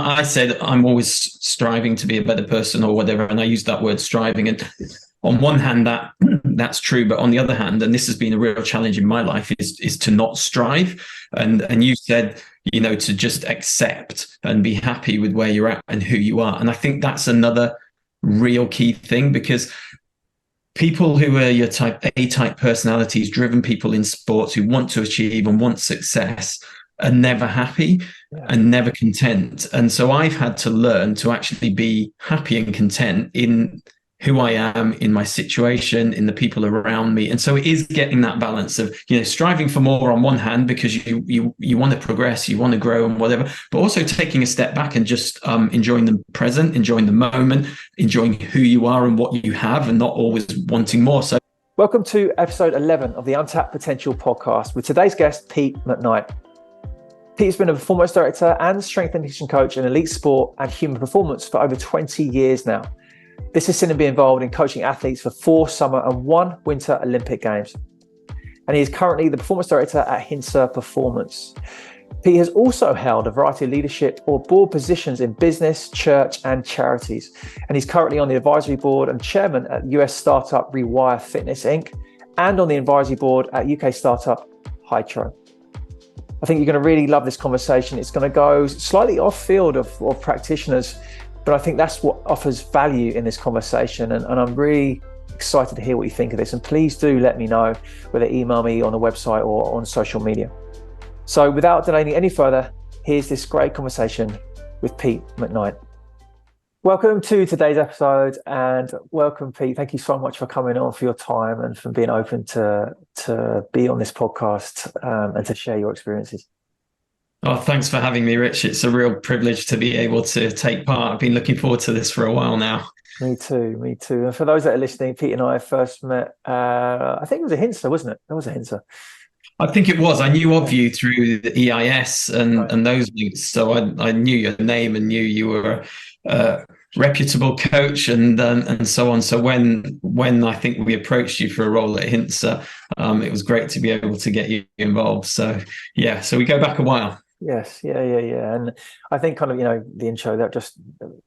I said I'm always striving to be a better person or whatever, and I used that word striving. And on one hand, that's true, but on the other hand, and this has been a real challenge in my life, is to not strive. And you said, to just accept and be happy with where you're at and who you are. And I think that's another real key thing, because people who are your type A-type personalities, driven people in sports who want to achieve and want success, are never happy and never content. And so I've had to learn to actually be happy and content in who I am, in my situation, in the people around me. And so it is getting that balance of, striving for more on one hand, because you want to progress, you want to grow and whatever, but also taking a step back and just enjoying the present, enjoying the moment, enjoying who you are and what you have, and not always wanting more. So welcome to episode 11 of the Untapped Potential podcast with today's guest, Pete McKnight. Pete's been a performance director and strength and conditioning coach in elite sport and human performance for over 20 years now. This has seen him be involved in coaching athletes for 4 summer and 1 winter Olympic Games. And he is currently the performance director at Hintsa Performance. Pete has also held a variety of leadership or board positions in business, church, and charities. And he's currently on the advisory board and chairman at US startup Rewire Fitness Inc. and on the advisory board at UK startup Hytro. I think you're going to really love this conversation. It's going to go slightly off field of practitioners, but I think that's what offers value in this conversation. And I'm really excited to hear what you think of this. And please do let me know, whether email me on the website or on social media. So without delaying any further, here's this great conversation with Pete McKnight. Welcome to today's episode, and welcome, Pete. Thank you so much for coming on, for your time, and for being open to be on this podcast and to share your experiences. Oh, thanks for having me, Rich. It's a real privilege to be able to take part. I've been looking forward to this for a while now. Me too. And for those that are listening, Pete and I first met, I think it was a Hintsa, wasn't it? That was a Hintsa. I think it was. I knew of you through the EIS and those links. So I knew your name and knew you were a reputable coach and so on. So when I think we approached you for a role at Hintsa, it was great to be able to get you involved. So we go back a while. Yes, yeah. And I think kind of, the intro that just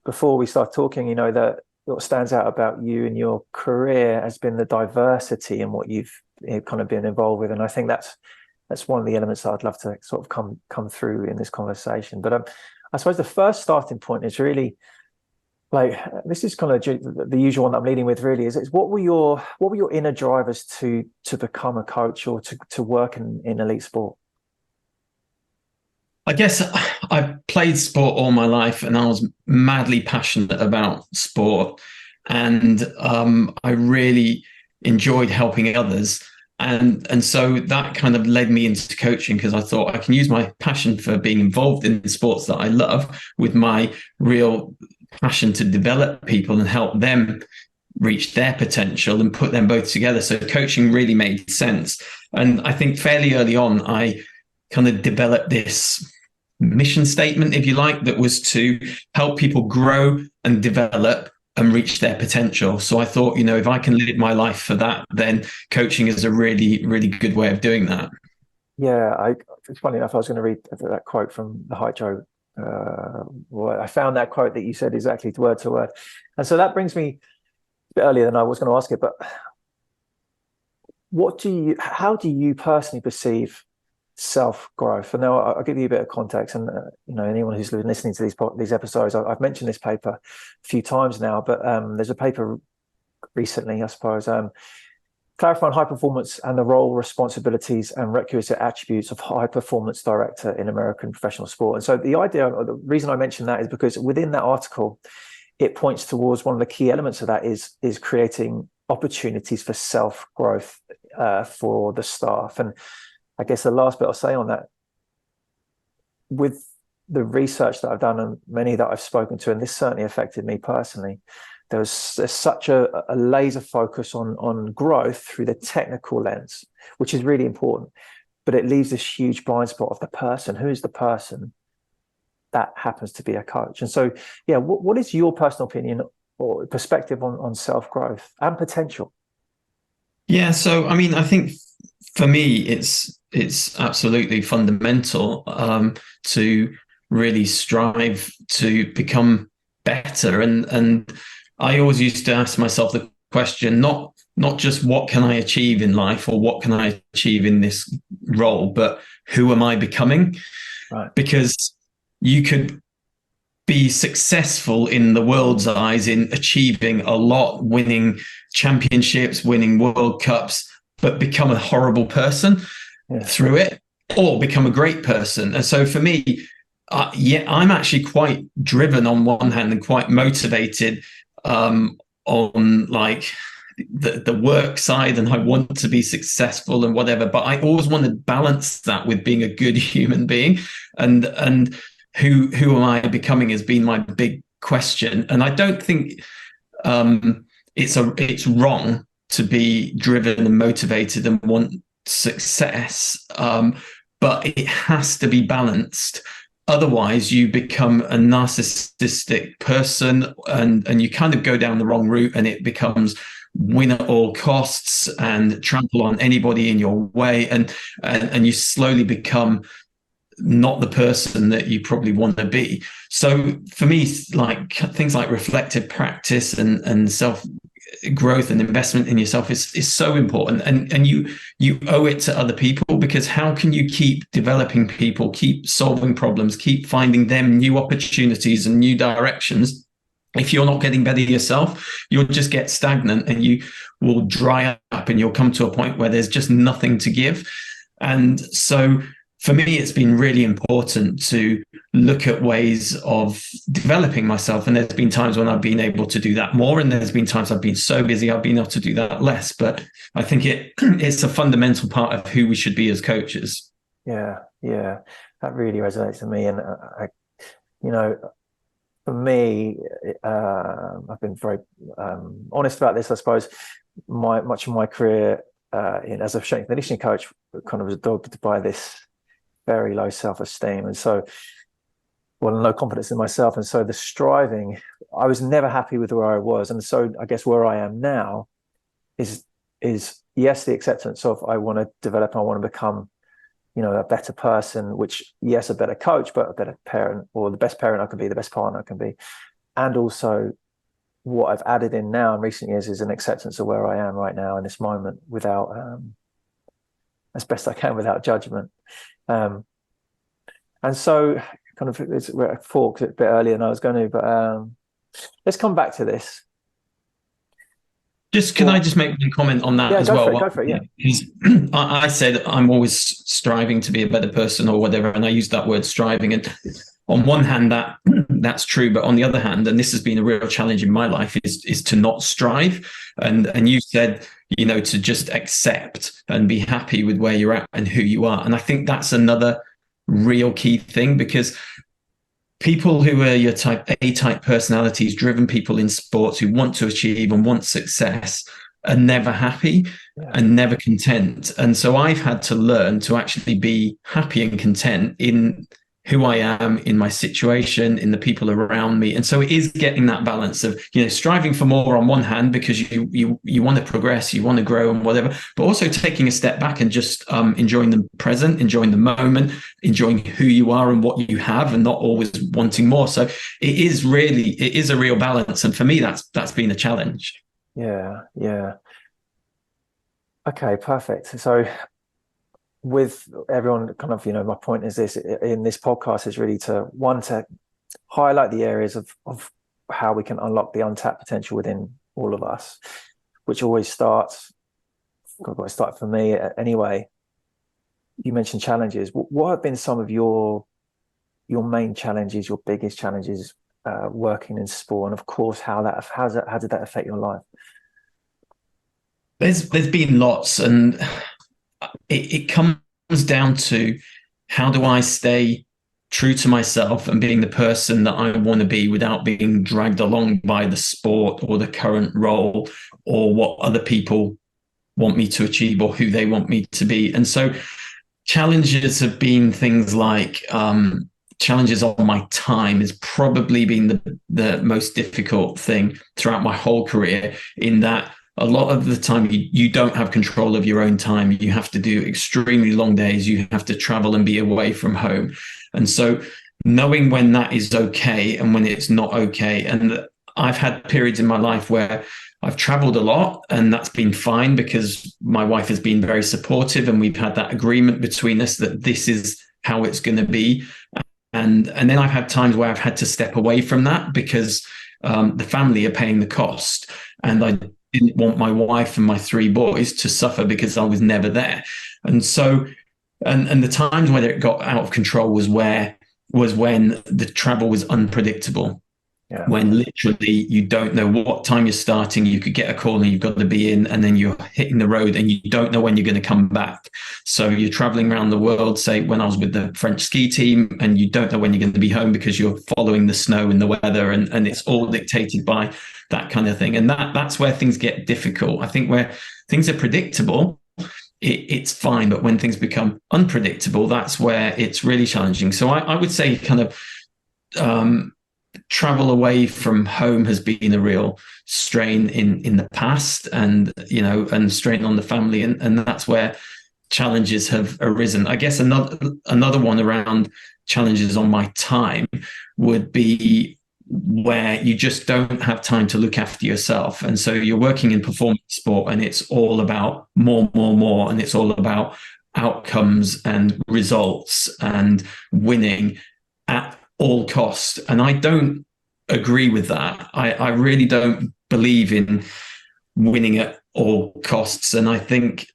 before we start talking, that what stands out about you and your career has been the diversity in what you've kind of been involved with. And I think that's one of the elements that I'd love to sort of come through in this conversation. But I suppose the first starting point is really like, this is kind of the usual one that I'm leading with really, is what were your inner drivers to become a coach or to work in elite sport? I guess I played sport all my life, and I was madly passionate about sport, and I really enjoyed helping others, and so that kind of led me into coaching, because I thought I can use my passion for being involved in sports that I love with my real passion to develop people and help them reach their potential and put them both together. So coaching really made sense, and I think fairly early on I kind of developed this mission statement, if you like, that was to help people grow and develop and reach their potential. So I thought, if I can live my life for that, then coaching is a really, really good way of doing that. Yeah, it's funny enough, I was going to read that quote from the Hytro. I found that quote that you said exactly word to word. And so that brings me a bit earlier than I was going to ask it, but how do you personally perceive self-growth? And now I'll give you a bit of context, and anyone who's been listening to these episodes, I've mentioned this paper a few times now, but there's a paper recently, I suppose, clarifying high performance and the role, responsibilities, and requisite attributes of high performance director in American professional sport. And so the reason I mention that is because within that article, it points towards one of the key elements of that is creating opportunities for self-growth for the staff. And I guess the last bit I'll say on that, with the research that I've done and many that I've spoken to, and this certainly affected me personally, there's such a laser focus on growth through the technical lens, which is really important, but it leaves this huge blind spot of the person. Who is the person that happens to be a coach? And so, what is your personal opinion or perspective on self-growth and potential? Yeah, so I think for me, it's absolutely fundamental to really strive to become better. And I always used to ask myself the question, not just what can I achieve in life or what can I achieve in this role, but who am I becoming? Right. Because you could be successful in the world's eyes in achieving a lot, winning championships, winning World Cups, but become a horrible person through it, or become a great person. And so for me, I'm actually quite driven on one hand and quite motivated on like the work side, and I want to be successful and whatever, but I always want to balance that with being a good human being. And who am I becoming has been my big question. And I don't think it's wrong to be driven and motivated and want success, but it has to be balanced. Otherwise, you become a narcissistic person, and you kind of go down the wrong route, and it becomes win at all costs and trample on anybody in your way, and you slowly become not the person that you probably want to be. So for me, like things like reflective practice and self growth and investment in yourself is so important, and you owe it to other people, because how can you keep developing people, keep solving problems, keep finding them new opportunities and new directions if you're not getting better yourself? You'll just get stagnant, and you will dry up, and you'll come to a point where there's just nothing to give. And so for me, it's been really important to look at ways of developing myself. And there's been times when I've been able to do that more, and there's been times I've been so busy I've been able to do that less. But I think it's a fundamental part of who we should be as coaches. Yeah, that really resonates with me. And for me, I've been very honest about this. I suppose much of my career as a strength and conditioning coach kind of was dogged by this very low self-esteem, and so no confidence in myself. And so the striving, I was never happy with where I was. And so I guess where I am now is yes, the acceptance of I want to develop, I want to become, a better person, which, yes, a better coach, but a better parent, or the best parent I can be, the best partner I can be. And also what I've added in now in recent years is an acceptance of where I am right now in this moment, without as best I can, without judgment. And so kind of we're at forks a bit earlier than I was going to, but let's come back to this. Can I just make one comment on that as well? Go for it, yeah. I said I'm always striving to be a better person or whatever, and I use that word striving. And on one hand, that's true, but on the other hand, and this has been a real challenge in my life, is to not strive. And you said, to just accept and be happy with where you're at and who you are. And I think that's another real key thing, because people who are your type A-type personalities, driven people in sports who want to achieve and want success, are never happy and never content. And so I've had to learn to actually be happy and content in who I am, in my situation, in the people around me. And so it is getting that balance of, striving for more on one hand, because you want to progress, you want to grow and whatever, but also taking a step back and just enjoying the present, enjoying the moment, enjoying who you are and what you have, and not always wanting more. So it is a real balance. And for me, that's been a challenge. Yeah. Okay, perfect. So with everyone, kind of, my point is this in this podcast is really to highlight the areas of how we can unlock the untapped potential within all of us, which always starts for me anyway. You mentioned challenges. What have been some of your main challenges, your biggest challenges working in sport, and of course how did that affect your life? There's been lots, and it comes down to, how do I stay true to myself and being the person that I want to be without being dragged along by the sport or the current role or what other people want me to achieve or who they want me to be. And so challenges have been things like challenges on my time has probably been the most difficult thing throughout my whole career, in that a lot of the time you don't have control of your own time. You have to do extremely long days. You have to travel and be away from home. And so knowing when that is okay and when it's not okay. And I've had periods in my life where I've traveled a lot, and that's been fine because my wife has been very supportive, and we've had that agreement between us that this is how it's going to be. And then I've had times where I've had to step away from that because the family are paying the cost, and I didn't want my wife and my 3 boys to suffer because I was never there. And so, and the times when it got out of control was when the travel was unpredictable. Yeah. When literally you don't know what time you're starting, you could get a call and you've got to be in, and then you're hitting the road and you don't know when you're going to come back. So you're traveling around the world, say when I was with the French ski team, and you don't know when you're going to be home because you're following the snow and the weather, and it's all dictated by that kind of thing. And that's where things get difficult. I think where things are predictable, it's fine. But when things become unpredictable, that's where it's really challenging. So I would say kind of travel away from home has been a real strain in the past, and strain on the family, and that's where challenges have arisen. I guess another one around challenges on my time would be where you just don't have time to look after yourself. And so you're working in performance sport, and it's all about more, and it's all about outcomes and results and winning at all costs. And I don't agree with that. I really don't believe in winning at all costs. And I think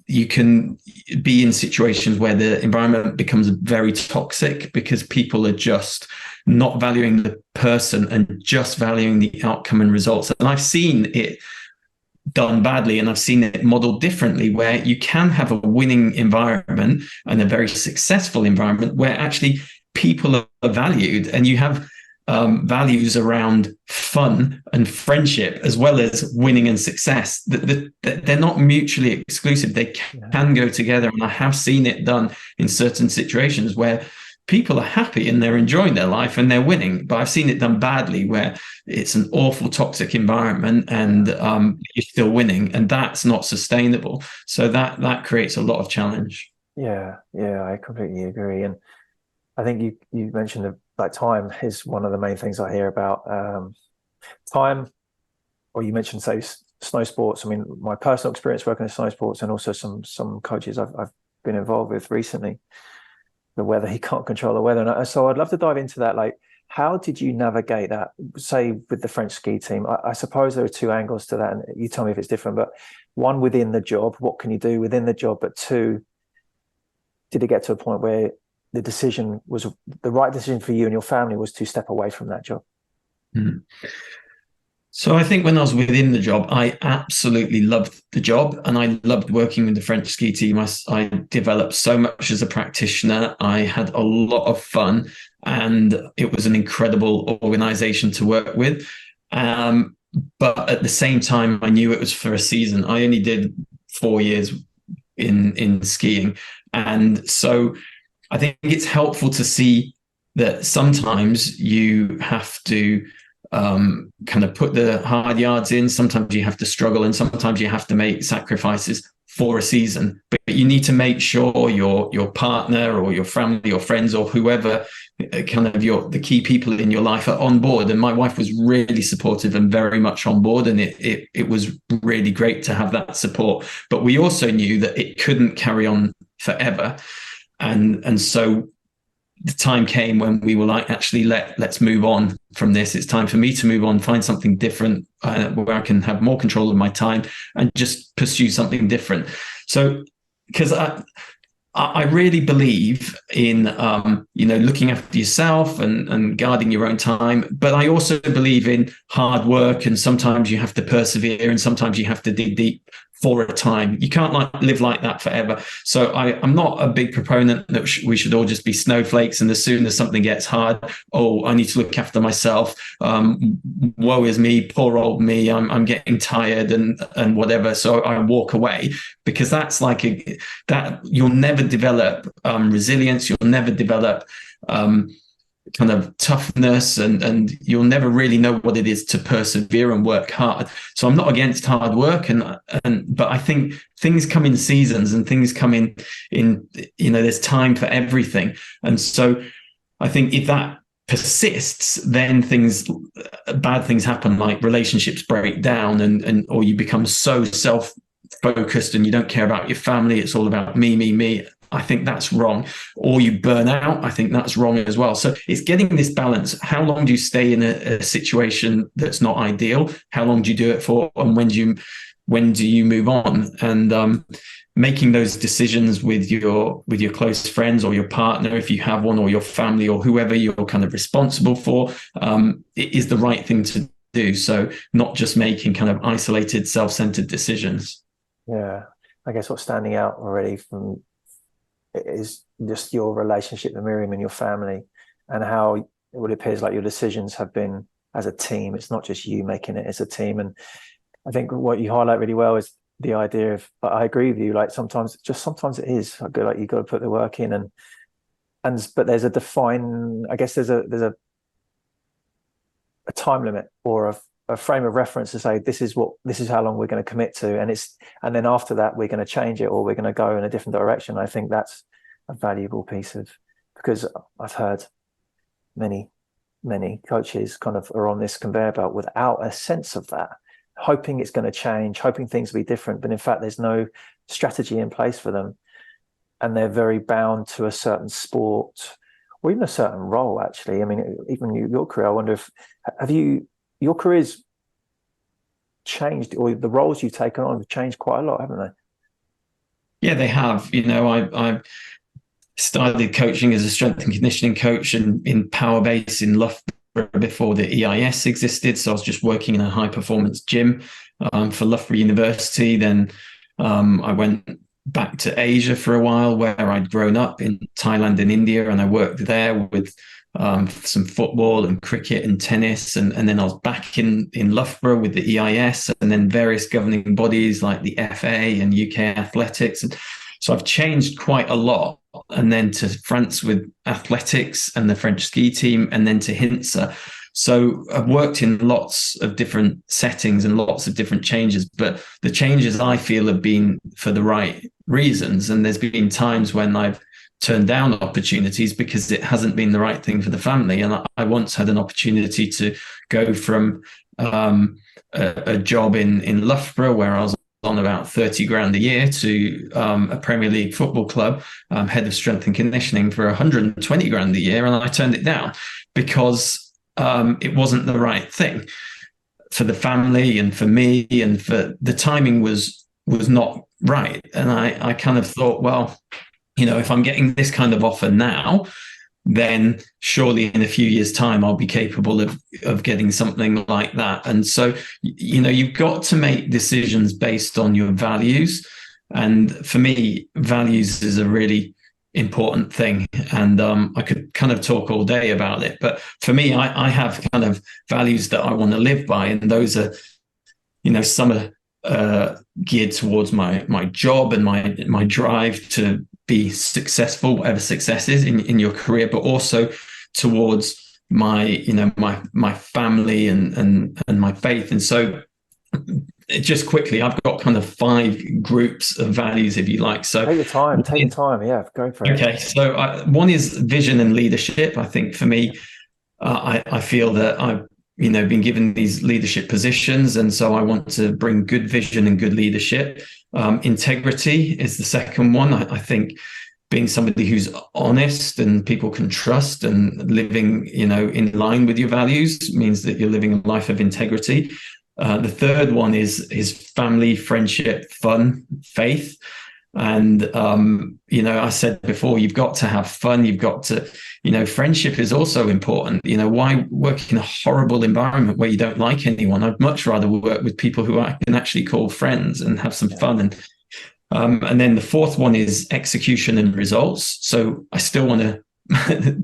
you can be in situations where the environment becomes very toxic because people are just not valuing the person and just valuing the outcome and results. And I've seen it done badly, and I've seen it modeled differently, where you can have a winning environment and a very successful environment where actually people are valued, and you have values around fun and friendship as well as winning and success. They're not mutually exclusive. They can go together. And I have seen it done in certain situations where people are happy and they're enjoying their life and they're winning. But I've seen it done badly where it's an awful toxic environment and you're still winning, and that's not sustainable. So that creates a lot of challenge. Yeah, I completely agree. And I think you mentioned that time is one of the main things I hear about. Time, or you mentioned, say, snow sports. I mean, my personal experience working in snow sports, and also some coaches I've been involved with recently. The weather, he can't control the weather. And so I'd love to dive into that. Like, how did you navigate that, say, with the French ski team? I suppose there are 2 angles to that, and you tell me if it's different. But one, within the job, what can you do within the job? But 2, did it get to a point where the decision was the right decision for you and your family was to step away from that job? Mm-hmm. So I think when I was within the job, I absolutely loved the job, and I loved working with the French ski team. I developed so much as a practitioner. I had a lot of fun, and it was an incredible organization to work with. But at the same time, I knew it was for a season. I only did 4 years in skiing. And so I think it's helpful to see that sometimes you have to kind of put the hard yards in. Sometimes you have to struggle, and sometimes you have to make sacrifices for a season. But you need to make sure your partner or your family or friends or whoever, kind of the key people in your life, are on board. And my wife was really supportive and very much on board, and it was really great to have that support. But we also knew that it couldn't carry on forever, and so the time came when we were like, actually, let's move on from this. It's time for me to move on, find something different where I can have more control of my time and just pursue something different. So, because I really believe in, looking after yourself and guarding your own time. But I also believe in hard work, and sometimes you have to persevere, and sometimes you have to dig deep for a time. You can't live like that forever. So I'm not a big proponent that we should all just be snowflakes, and as soon as something gets hard, I need to look after myself. Woe is me, poor old me. I'm getting tired and whatever. So I walk away, because that's that you'll never develop resilience. You'll never develop kind of toughness, and you'll never really know what it is to persevere and work hard. So I'm not against hard work, but I think things come in seasons, and things come in there's time for everything. And so I think if that persists, then bad things happen, like relationships break down, and or you become so self-focused and you don't care about your family. It's all about me, me, me. I think that's wrong. Or you burn out. I think that's wrong as well. So it's getting this balance. How long do you stay in a situation that's not ideal? How long do you do it for? And when do you move on? And making those decisions with your close friends or your partner, if you have one, or your family, or whoever you're kind of responsible for, it is the right thing to do. So not just making kind of isolated, self-centered decisions. Yeah, I guess what's standing out already from is just your relationship with Miriam and your family, and how it appears like your decisions have been as a team. It's not just you making it, as a team. And I think what you highlight really well is the idea of, I agree with you, like sometimes it is like you've got to put the work in, but there's there's a time limit, or a frame of reference to say this is how long we're going to commit to, and then after that we're going to change it, or we're going to go in a different direction. I think that's a valuable piece because I've heard many coaches kind of are on this conveyor belt without a sense of that, hoping it's going to change, hoping things will be different, but in fact there's no strategy in place for them, and they're very bound to a certain sport or even a certain role. Actually, I mean, even your career, I wonder if your career's changed, or the roles you've taken on have changed quite a lot, haven't they? Yeah, they have. I started coaching as a strength and conditioning coach in Power Base in Loughborough before the EIS existed. So I was just working in a high performance gym for Loughborough University. Then I went back to Asia for a while, where I'd grown up in Thailand and India, and I worked there with some football and cricket and tennis, and then I was back in Loughborough with the EIS, and then various governing bodies like the FA and UK Athletics. And so I've changed quite a lot, and then to France with athletics and the French ski team, and then to Hintsa. So I've worked in lots of different settings and lots of different changes, but the changes I feel have been for the right reasons. And there's been times when I've turned down opportunities because it hasn't been the right thing for the family. And I once had an opportunity to go from a job in Loughborough, where I was on about 30 grand a year, to a Premier League football club, head of strength and conditioning, for 120 grand a year. And I turned it down because it wasn't the right thing for the family and for me, and for the timing was not right. And I kind of thought, well, if I'm getting this kind of offer now, then surely in a few years' time I'll be capable of getting something like that. And so, you've got to make decisions based on your values. And for me, values is a really important thing. And I could kind of talk all day about it. But for me, I have kind of values that I want to live by. And those are, some are geared towards my job and my drive to be successful, whatever success is in your career, but also towards my family and my faith. And so just quickly, I've got kind of 5 groups of values, if you like. So take your time. Yeah, go for it. Okay. So one is vision and leadership. I think for me, I feel that I've been given these leadership positions, and so I want to bring good vision and good leadership. Integrity is the second one. I think being somebody who's honest and people can trust, and living, in line with your values, means that you're living a life of integrity. The third one is family, friendship, fun, faith. And, I said before, you've got to have fun. You've got to, friendship is also important. Why work in a horrible environment where you don't like anyone? I'd much rather work with people who I can actually call friends and have some fun. And then the fourth one is execution and results. So I still want to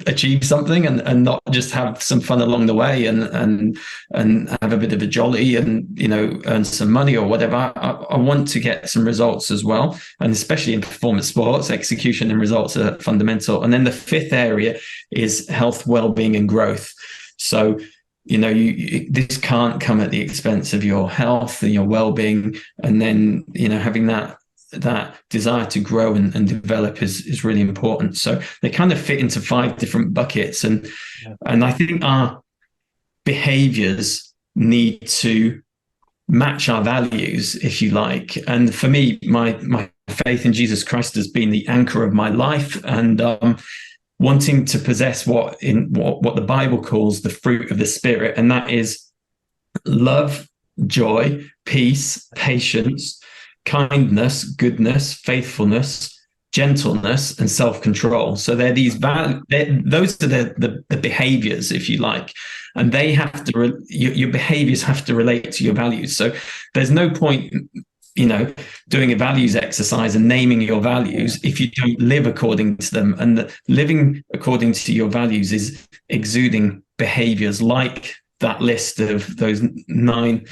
achieve something and not just have some fun along the way and have a bit of a jolly and earn some money or whatever. I want to get some results as well, and especially in performance sports, execution and results are fundamental. And then the fifth area is health, well-being, and growth. So this can't come at the expense of your health and your well-being, and then having that that desire to grow and develop is really important. So they kind of fit into 5 different buckets, and I think our behaviors need to match our values, if you like. And for me, my faith in Jesus Christ has been the anchor of my life, and wanting to possess what the Bible calls the fruit of the Spirit, and that is love, joy, peace, patience, kindness, goodness, faithfulness, gentleness, and self-control. So they're these those are the behaviors, if you like, and they have to your behaviors have to relate to your values. So there's no point doing a values exercise and naming your values if you don't live according to them. And living according to your values is exuding behaviors like that list of those 9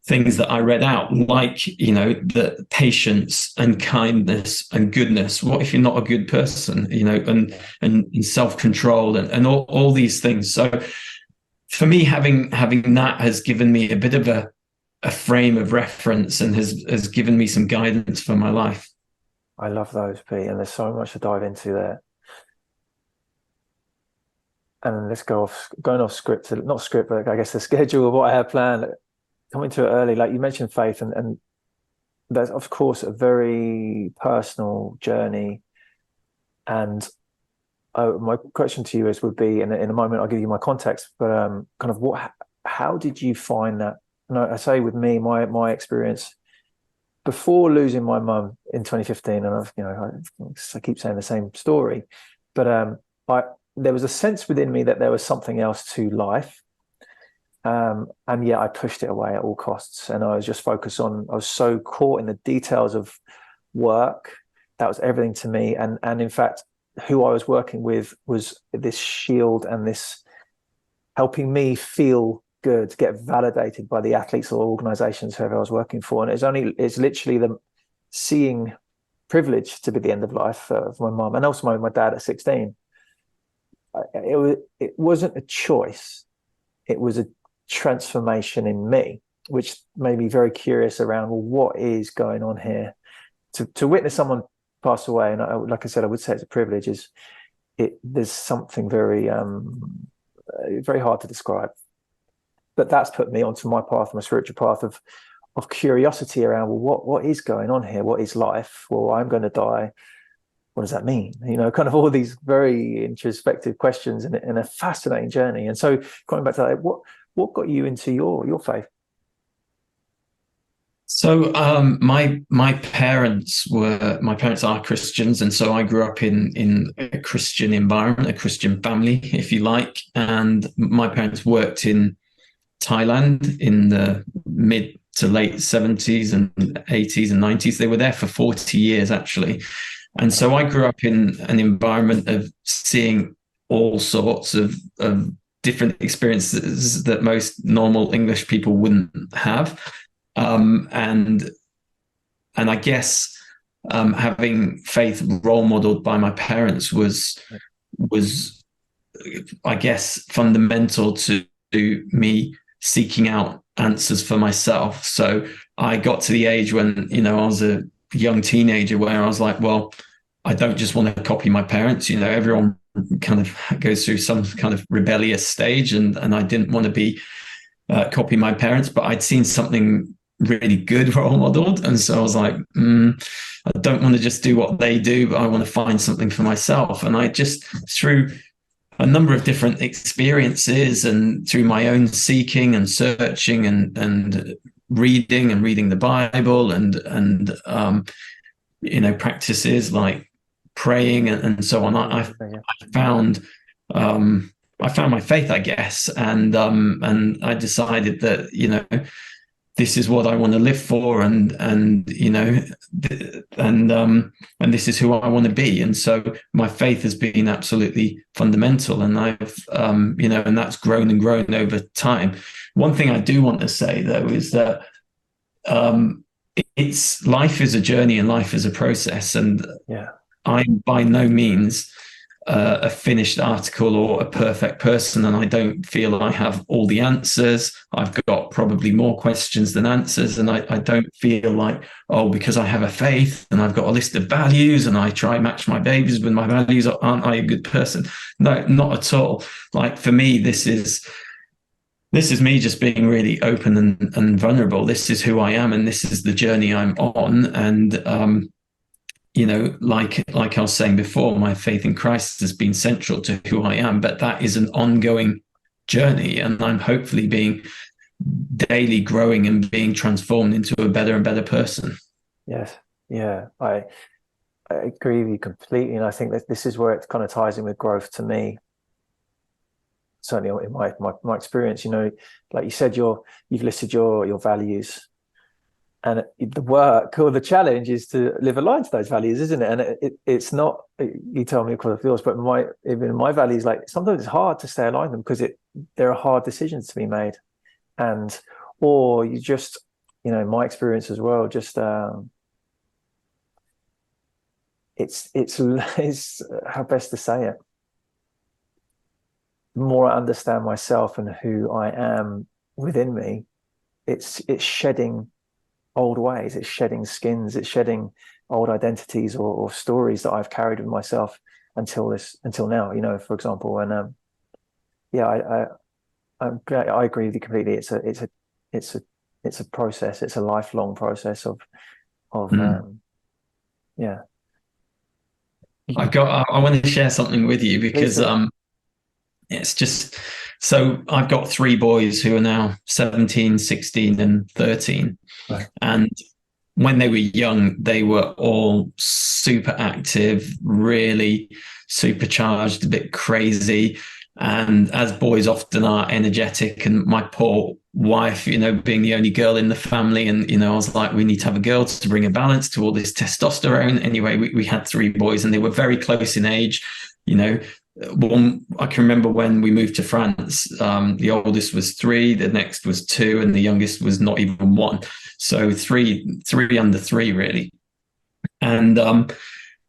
things that I read out, like, the patience and kindness and goodness. What if you're not a good person, and self-control and all these things. So for me, having that has given me a bit of a frame of reference and has given me some guidance for my life. I love those, Pete, and there's so much to dive into there. And let's going off script, not script, but I guess the schedule of what I have planned. Coming to it early, like you mentioned faith, and that's of course a very personal journey. And my question to you would be, and in a moment I'll give you my context, but kind of how did you find that? And I say with me, my experience before losing my mum in 2015, and I keep saying the same story, but there was a sense within me that there was something else to life, and yet I pushed it away at all costs, and I was just focused on. I was so caught in the details of work. That was everything to me, and in fact, who I was working with was this shield and this helping me feel good, get validated by the athletes or organizations, whoever I was working for. And it's literally the seeing privilege to be the end of life of my mum and also my dad at 16. It wasn't a choice. It was a transformation in me, which made me very curious around, well, what is going on here? To witness someone pass away, and like I said, I would say it's a privilege, there's something very, very hard to describe. But that's put me onto my path, my spiritual path of curiosity around, well, what is going on here? What is life? Well, I'm going to die. What does that mean? Kind of all these very introspective questions in a fascinating journey. And so going back to that, what got you into your faith? So my parents are Christians, and so I grew up in a Christian environment, a Christian family, if you like. And my parents worked in Thailand in the mid to late 70s and 80s and 90s. They were there for 40 years, actually. And so I grew up in an environment of seeing all sorts of different experiences that most normal English people wouldn't have. And I guess having faith role modeled by my parents was I guess fundamental to me seeking out answers for myself. So I got to the age when I was a young teenager where I was like, well, I don't just want to copy my parents. Everyone kind of goes through some kind of rebellious stage, and I didn't want to be copy my parents, but I'd seen something really good role modeled, and so I was like, I don't want to just do what they do, but I want to find something for myself. And I just, through a number of different experiences and through my own seeking and searching and reading the Bible and practices like praying and so on, I found my faith, I guess, and I decided that this is what I want to live for, and this is who I want to be. And so my faith has been absolutely fundamental, and I've and that's grown and grown over time. One thing I do want to say though is that it's life is a journey and life is a process, and I'm by no means a finished article or a perfect person, and I don't feel I have all the answers. I've got probably more questions than answers, and I don't feel like, oh, because I have a faith and I've got a list of values and I try match my babies with my values, aren't I a good person? No, not at all. Like, for me, this is me just being really open and vulnerable. This is who I am, and this is the journey I'm on. And like I was saying before, my faith in Christ has been central to who I am, but that is an ongoing journey, and I'm hopefully being daily growing and being transformed into a better and better person. Yes, yeah, I agree with you completely, and I think that this is where it kind of ties in with growth to me. Certainly in my experience, like you said, you've listed your values, and the work or the challenge is to live aligned to those values, isn't it? And it's not, you tell me of course yours, but even my values, like sometimes it's hard to stay aligned them because there are hard decisions to be made, or you just, my experience as well, just it's how best to say it. The more I understand myself and who I am within me, it's shedding old ways, it's shedding skins, it's shedding old identities or stories that I've carried with myself until now. For example, and I agree with you completely. It's a process. It's a lifelong process of yeah. I want to share something with you because it's just, so I've got three boys who are now 17, 16, and 13. Right. And when they were young, they were all super active, really supercharged, a bit crazy. And as boys often are, energetic. And my poor wife, being the only girl in the family. And, I was like, we need to have a girl to bring a balance to all this testosterone. Anyway, we had three boys, and they were very close in age. One, I can remember when we moved to France, the oldest was 3, the next was 2, and the youngest was not even 1. So three under 3, really. And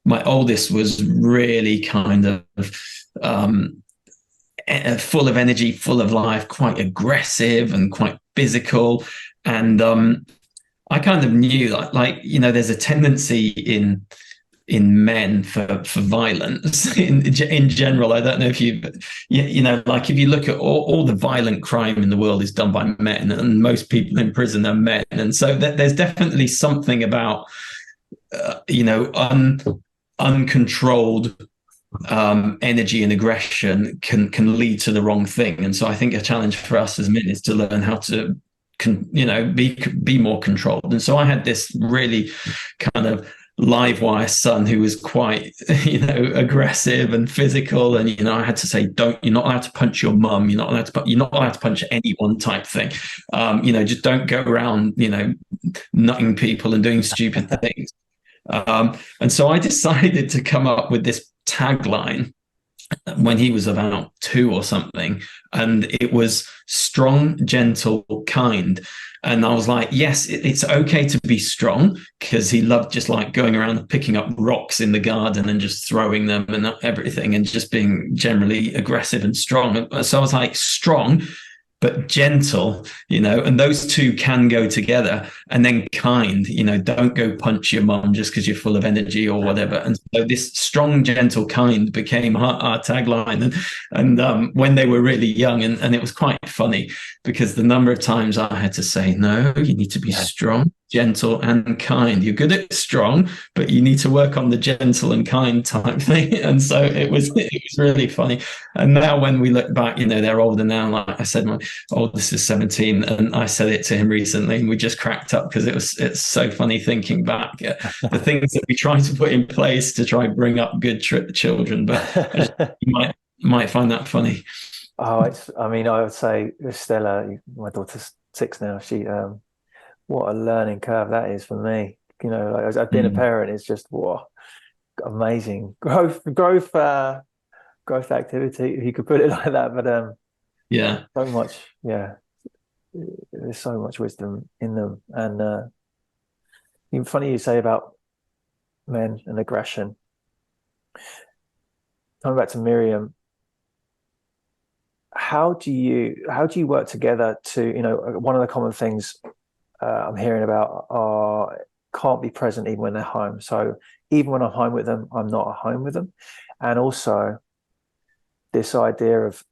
my oldest was really kind of full of energy, full of life, quite aggressive and quite physical. And I kind of knew there's a tendency in men for violence in general. I don't know if like if you look at all the violent crime in the world is done by men, and most people in prison are men. And so there's definitely something about, uncontrolled energy and aggression can lead to the wrong thing. And so I think a challenge for us as men is to learn how to be more controlled. And so I had this really kind of live wire son who was quite aggressive and puthysical, and I had to say, you're not allowed to punch your mum, you're not allowed to punch anyone type thing. Just don't go around nutting people and doing stupid things. And so I decided to come up with this tagline when he was about 2 or something, and it was strong, gentle, kind. And I was like, yes, it's okay to be strong, because he loved just like going around and picking up rocks in the garden and just throwing them and everything, and just being generally aggressive and strong. So I was like, strong but gentle, and those two can go together. And then kind, don't go punch your mum just because you're full of energy or whatever. And so this strong, gentle, kind became our tagline. And when they were really young, and it was quite funny because the number of times I had to say, no, you need to be strong, gentle, and kind. You're good at strong, but you need to work on the gentle and kind type thing. And so it was really funny. And now when we look back, they're older now. Like I said, my oldest is 17, and I said it to him recently, and we just cracked up because it's so funny thinking back at the things that we try to put in place to try and bring up good children. But you might find that funny. I would say Stella, my daughter's 6 now. She, what a learning curve that is for me. As being a parent is just amazing growth activity, if you could put it like that. But so much, there's so much wisdom in them. And even funny you say about men and aggression. coming back to Miriam, how do you work together to, one of the common things I'm hearing about are can't be present even when they're home. So even when I'm home with them, I'm not at home with them. And also this idea of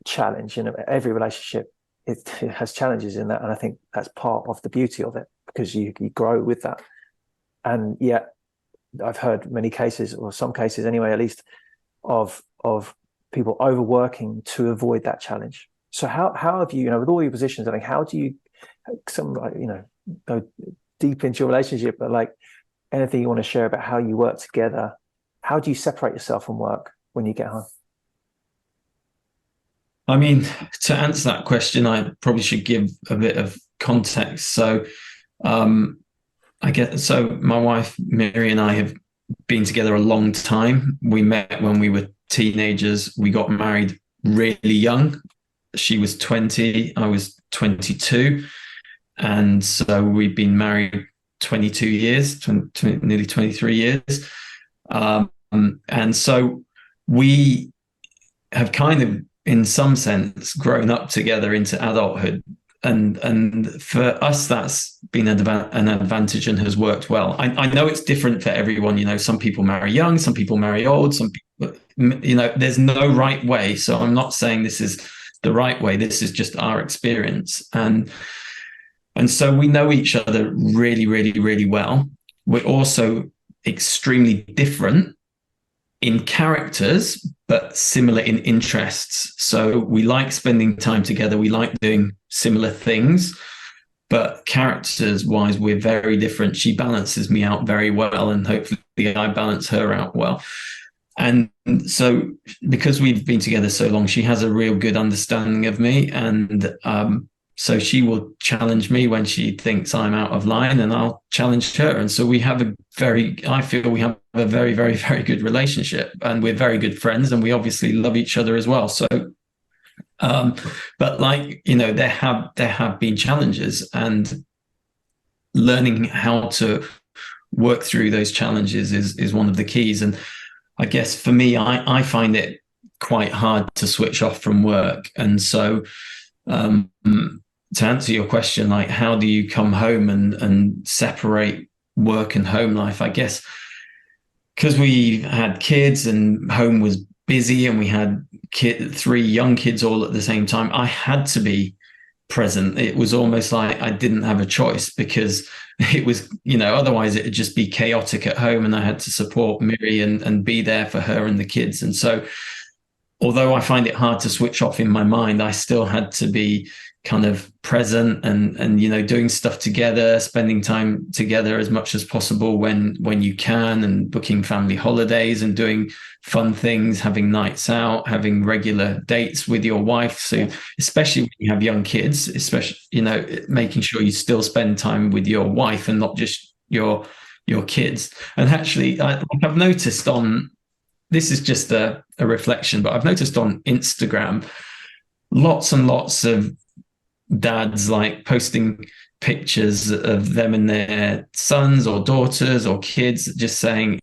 challenge, every relationship, it has challenges in that. And I think that's part of the beauty of it, because you grow with that. And yet I've heard many cases, or some cases anyway, at least, of people overworking to avoid that challenge. So how have you, with all your positions, I think, how do you go deep into your relationship, but like anything you want to share about how you work together? How do you separate yourself from work when you get home? I mean, to answer that question, I probably should give a bit of context. So my wife Miri and I have been together a long time. We met when we were teenagers. We got married really young. She was 20, I was 22. And so we've been married 22 years, nearly 23 years. And so we have kind of, in some sense, grown up together into adulthood. And for us, that's been an advantage and has worked well. I know it's different for everyone. Some people marry young, some people marry old, some people, there's no right way. So I'm not saying this is the right way. This is just our experience. And so we know each other really, really, really well. We're also extremely different in characters, but similar in interests. So we like spending time together. We like doing similar things, but characters-wise, we're very different. She balances me out very well, and hopefully I balance her out well. And so because we've been together so long, she has a real good understanding of me. And so she will challenge me when she thinks I'm out of line, and I'll challenge her. And so I feel we have a very, very, very good relationship, and we're very good friends, and we obviously love each other as well. So, but there have been challenges, and learning how to work through those challenges is one of the keys. And I guess for me, I find it quite hard to switch off from work. And so, to answer your question, like how do you come home and separate work and home life? I guess because we had kids and home was busy, and we had 3 young kids all at the same time, I had to be present. It was almost like I didn't have a choice, because it was, otherwise it would just be chaotic at home, and I had to support Miri and be there for her and the kids. And so although I find it hard to switch off in my mind, I still had to be kind of present and doing stuff together, spending time together as much as possible when you can, and booking family holidays and doing fun things, having nights out, having regular dates with your wife. So especially when you have young kids, especially making sure you still spend time with your wife and not just your kids. And actually I've noticed this is just a reflection, but I've noticed on Instagram lots and lots of dads like posting pictures of them and their sons or daughters or kids, just saying,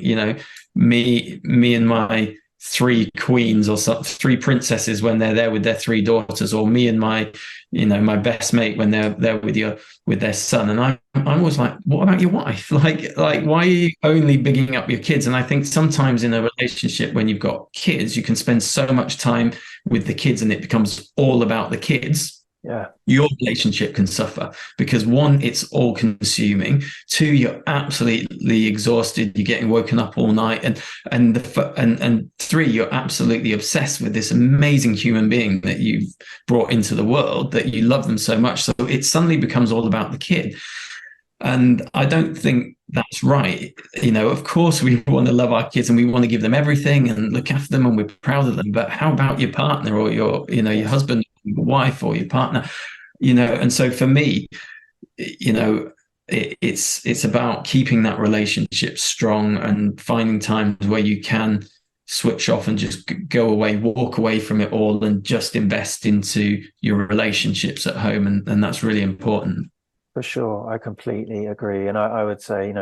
me and my 3 queens, or 3 princesses when they're there with their 3 daughters, or me and my my best mate when they're there with their son. And I'm always like, what about your wife? Like why are you only bigging up your kids? And I think sometimes in a relationship, when you've got kids, you can spend so much time with the kids and it becomes all about the kids. Yeah, your relationship can suffer, because 1, it's all consuming. 2, you're absolutely exhausted. You're getting woken up all night, and 3, you're absolutely obsessed with this amazing human being that you've brought into the world, that you love them so much. So it suddenly becomes all about the kid. And I don't think that's right. Of course we want to love our kids and we want to give them everything and look after them, and we're proud of them. But how about your partner, or your husband, your wife, or your partner? And so for me, it's about keeping that relationship strong and finding times where you can switch off and just go away, walk away from it all, and just invest into your relationships at home. And that's really important. for sure. I completely agree. And I would say,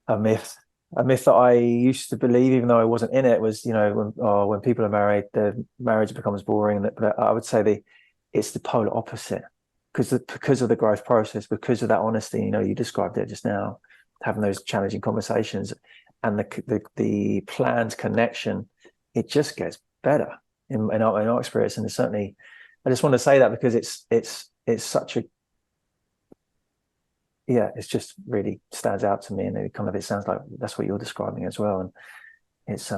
a myth a myth that I used to believe, even though I wasn't in it, was, when people are married, their marriage becomes boring. But I would say it's the polar opposite, because of the growth process, because of that honesty. You described it just now, having those challenging conversations, and the planned connection. It just gets better in our experience, and certainly, I just want to say that because it's such a, yeah, it's just really stands out to me, and it sounds like that's what you're describing as well. And it's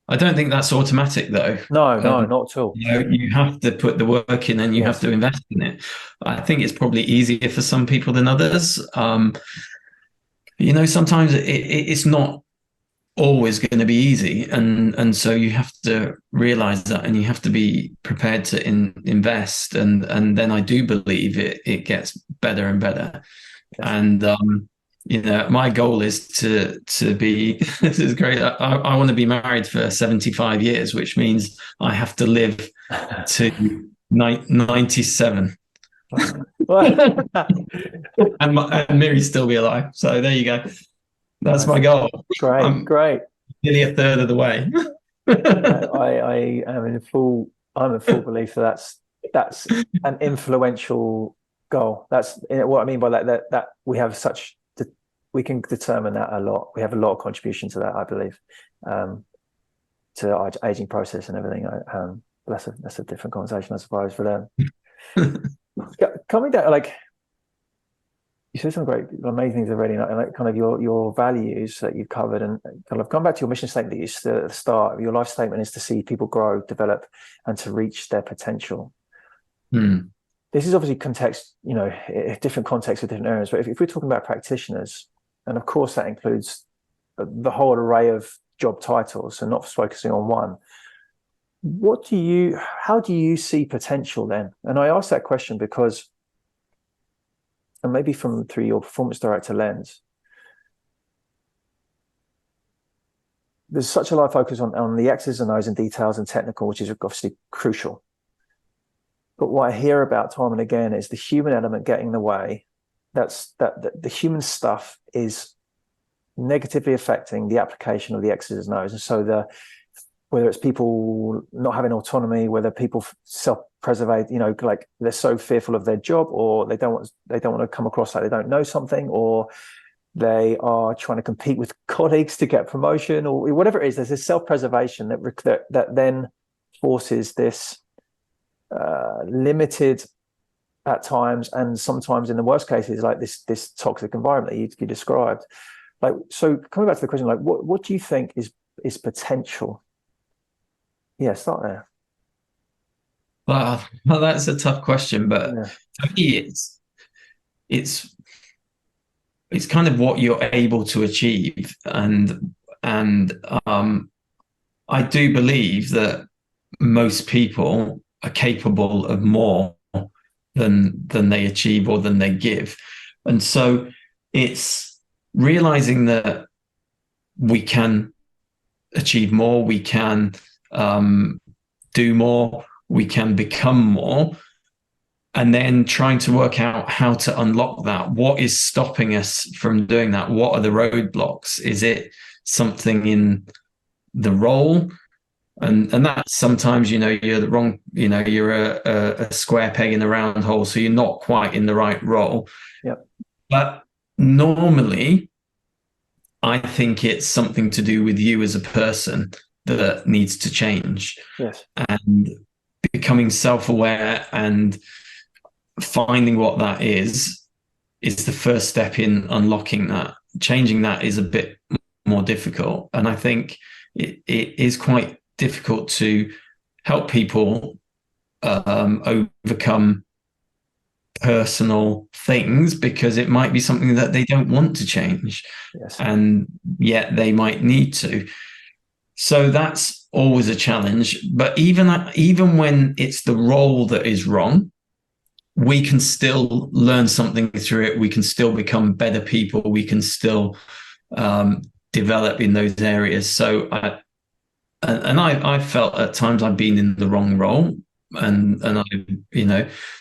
I don't think that's automatic though. no, not at all. You have to put the work in, and you have to invest in it. I think it's probably easier for some people than others. Sometimes it's not always going to be easy, and so you have to realize that, and you have to be prepared to invest, and then I do believe it gets better and better. Yes. And my goal is to be, this is great, I want to be married for 75 years, which means I have to live to 97. and Miri's still be alive, so there you go. That's my goal. Great. Nearly a third of the way. I am in full belief that's an influential goal. That's what I mean by that we have we can determine that a lot. We have a lot of contribution to that, I believe, to our aging process and everything. That's a different conversation, I suppose. But coming down, like, you said some great, amazing things already, and like kind of your values that you've covered, and kind of come back to your mission statement that you said at the start. Your life statement is to see people grow, develop, and to reach their potential. This is obviously different contexts with different areas. But if we're talking about practitioners, and of course that includes the whole array of job titles, and not focusing on one. How do you see potential then? And I ask that question because, and maybe through your performance director lens, there's such a lot of focus on the X's and O's and details and technical, which is obviously crucial. But what I hear about time and again is the human element getting in the way. That the human stuff is negatively affecting the application of the X's and O's. And so whether it's people not having autonomy, whether people self-preserve, like they're so fearful of their job, or they don't want to come across like they don't know something, or they are trying to compete with colleagues to get promotion, or whatever it is. There's this self-preservation that then forces this limited, at times, and sometimes in the worst cases, like this toxic environment that you described. Like, so coming back to the question, like, what do you think is potential? Yeah, start there. Well, that's a tough question, but for me, it's kind of what you're able to achieve, and I do believe that most people are capable of more than they achieve or than they give, and so it's realizing that we can achieve more, we can do more, we can become more, and then trying to work out how to unlock that. What is stopping us from doing that? What are the roadblocks? Is it something in the role? And that sometimes, you're the wrong, you're a square peg in a round hole, so you're not quite in the right role. Yep. But normally, I think it's something to do with you as a person that needs to change. Yes. And becoming self-aware and finding what that is the first step in unlocking that. Changing that is a bit more difficult. And I think it is quite difficult to help people overcome personal things, because it might be something that they don't want to change. Yes. And yet they might need to. So that's always a challenge. But even when it's the role that is wrong, we can still learn something through it. We can still become better people. We can still develop in those areas. So I felt at times I've been in the wrong role, and I,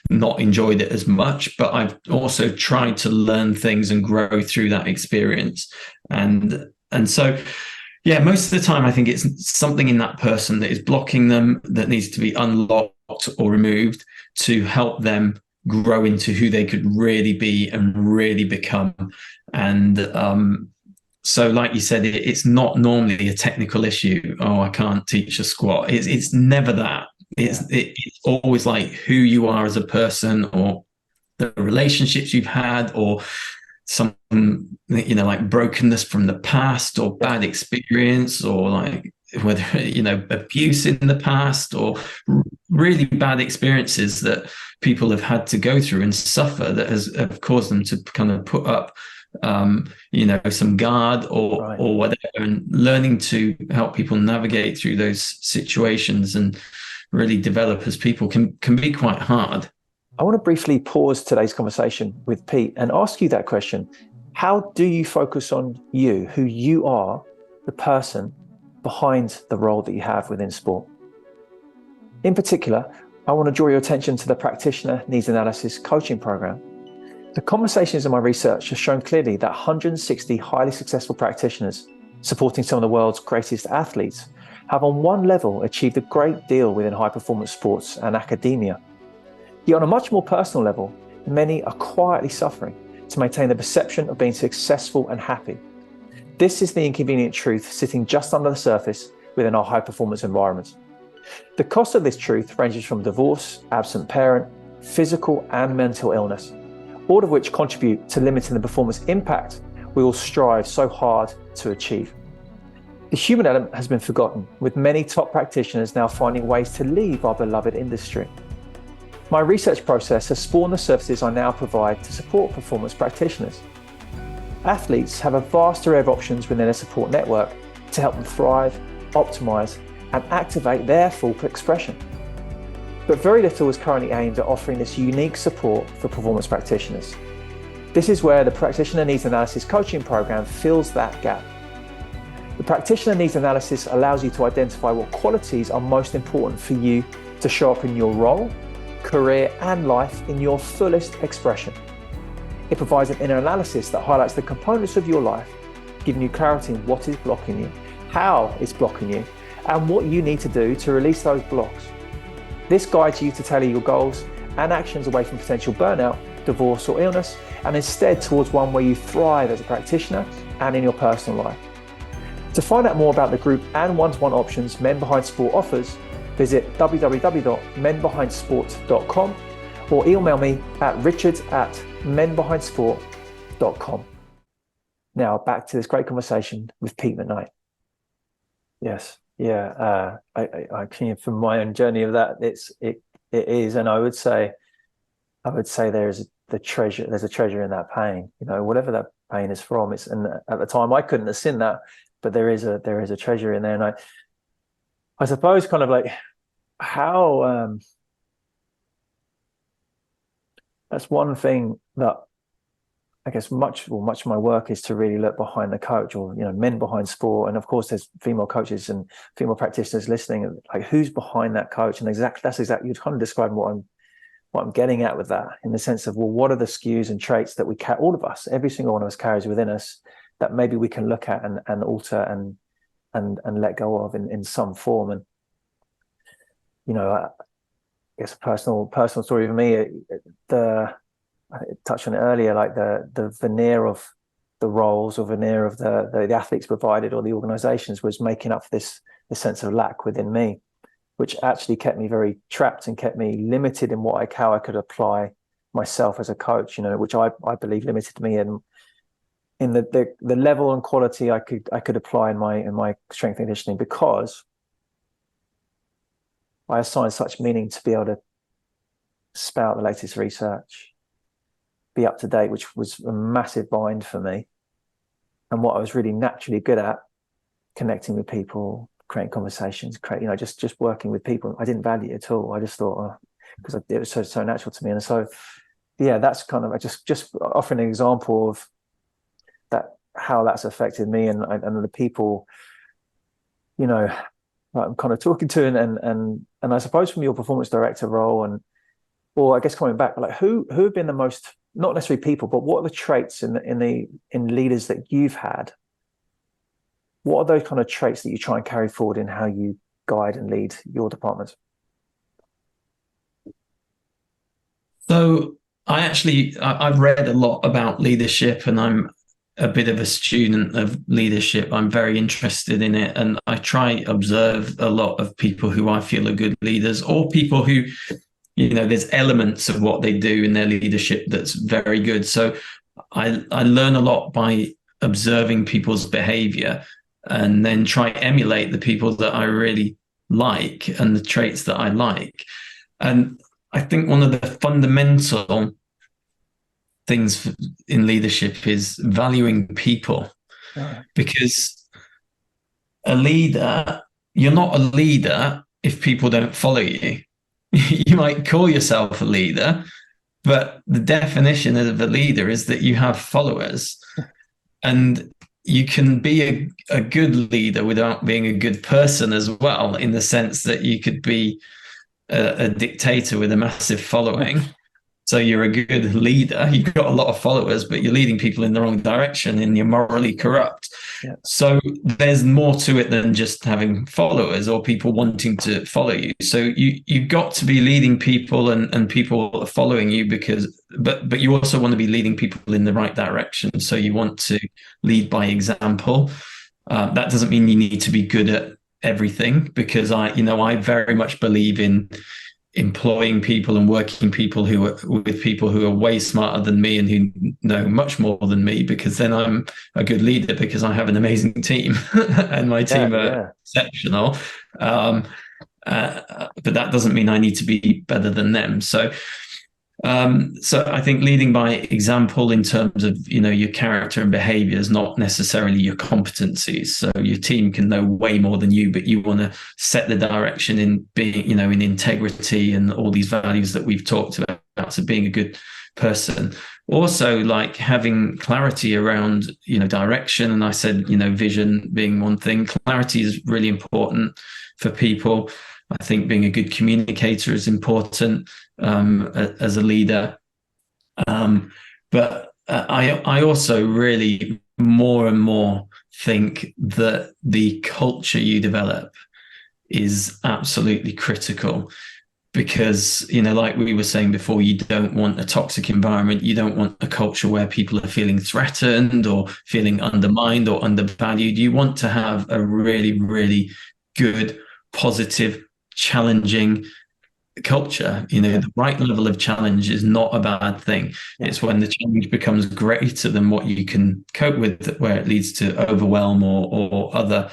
not enjoyed it as much, but I've also tried to learn things and grow through that experience. And so, yeah, most of the time I think it's something in that person that is blocking them, that needs to be unlocked or removed to help them grow into who they could really be and really become. And so, like you said, it's not normally a technical issue. Oh, I can't teach a squat. It's never that. It's always like who you are as a person, or the relationships you've had, or some, like brokenness from the past, or bad experience, or like whether, abuse in the past, or really bad experiences that people have had to go through and suffer, that have caused them to kind of put up some guard or whatever. And learning to help people navigate through those situations and really develop as people can be quite hard. I want to briefly pause today's conversation with Pete and ask you that question. How do you focus on you, who you are, the person behind the role that you have within sport? In particular, I want to draw your attention to the Practitioner Needs Analysis Coaching Program. The conversations in my research have shown clearly that 160 highly successful practitioners supporting some of the world's greatest athletes have on one level achieved a great deal within high performance sports and academia. Yet on a much more personal level, many are quietly suffering to maintain the perception of being successful and happy. This is the inconvenient truth sitting just under the surface within our high performance environments. The cost of this truth ranges from divorce, absent parent, physical and mental illness, all of which contribute to limiting the performance impact we all strive so hard to achieve. The human element has been forgotten, with many top practitioners now finding ways to leave our beloved industry. My research process has spawned the services I now provide to support performance practitioners. Athletes have a vast array of options within their support network to help them thrive, optimize, and activate their full expression. But very little is currently aimed at offering this unique support for performance practitioners. This is where the Practitioner Needs Analysis Coaching Program fills that gap. The Practitioner Needs Analysis allows you to identify what qualities are most important for you to show up in your role, career, and life in your fullest expression. It provides an inner analysis that highlights the components of your life, giving you clarity in what is blocking you, how it's blocking you, and what you need to do to release those blocks. This guides you to tailor your goals and actions away from potential burnout, divorce, or illness, and instead towards one where you thrive as a practitioner and in your personal life. To find out more about the group and one-to-one options Men Behind Sport offers, visit www.menbehindsport.com or email me at richard@menbehindsport.com. Now back to this great conversation with Pete McKnight. Yes, yeah. I from my own journey of that, it is, and I would say there's a treasure in that pain. Whatever that pain is from. And at the time I couldn't have seen that, but there is a treasure in there, and I suppose kind of like how that's one thing that I guess much of my work is to really look behind the coach, or men behind sport, and of course there's female coaches and female practitioners listening, like who's behind that coach, and that's exactly you're kind of describing what I'm getting at with that, in the sense of, well, what are the skews and traits that we all of us, every single one of us carries within us, that maybe we can look at and alter and let go of in some form. And I guess a personal story for me, I touched on it earlier, like the veneer of the roles, or veneer of the athletes provided, or the organizations, was making up for this sense of lack within me, which actually kept me very trapped and kept me limited in how I could apply myself as a coach, which I believe limited me in the level and quality I could apply in my strength and conditioning, because I assigned such meaning to be able to spout the latest research, be up to date, which was a massive bind for me. And what I was really naturally good at, connecting with people, creating conversations, just working with people, I didn't value it at all. I just thought, because it was so natural to me. And so, yeah, that's kind of just offering an example of that, how that's affected me and the people, like I'm kind of talking to, and I suppose from your performance director role, and or I guess coming back, like who have been the most, not necessarily people, but what are the traits in leaders that you've had? What are those kind of traits that you try and carry forward in how you guide and lead your department? So I've read a lot about leadership, and I'm a bit of a student of leadership. I'm very interested in it, and I try observe a lot of people who I feel are good leaders, or people who, there's elements of what they do in their leadership that's very good. So I learn a lot by observing people's behavior, and then try emulate the people that I really like and the traits that I like. And I think one of the fundamental things in leadership is valuing people, because you're not a leader if people don't follow you. You might call yourself a leader, but the definition of a leader is that you have followers. And you can be a good leader without being a good person as well, in the sense that you could be a dictator with a massive following. So you're a good leader, you've got a lot of followers, but you're leading people in the wrong direction and you're morally corrupt. Yeah. So there's more to it than just having followers or people wanting to follow you. So you've got to be leading people, and people are following you but you also want to be leading people in the right direction. So you want to lead by example. That doesn't mean you need to be good at everything, because I very much believe in employing people and working with people who are way smarter than me and who know much more than me, because then I'm a good leader, because I have an amazing team and my team are exceptional. But that doesn't mean I need to be better than them. So I think leading by example in terms of, your character and behavior is not necessarily your competencies. So your team can know way more than you, but you want to set the direction in being, in integrity and all these values that we've talked about. So being a good person. Also, like having clarity around, direction. And I said, vision being one thing. Clarity is really important for people. I think being a good communicator is important as a leader. But I also really more and more think that the culture you develop is absolutely critical, because, like we were saying before, you don't want a toxic environment. You don't want a culture where people are feeling threatened or feeling undermined or undervalued. You want to have a really, really good, positive, challenging culture. The right level of challenge is not a bad thing. It's when the challenge becomes greater than what you can cope with, where it leads to overwhelm or other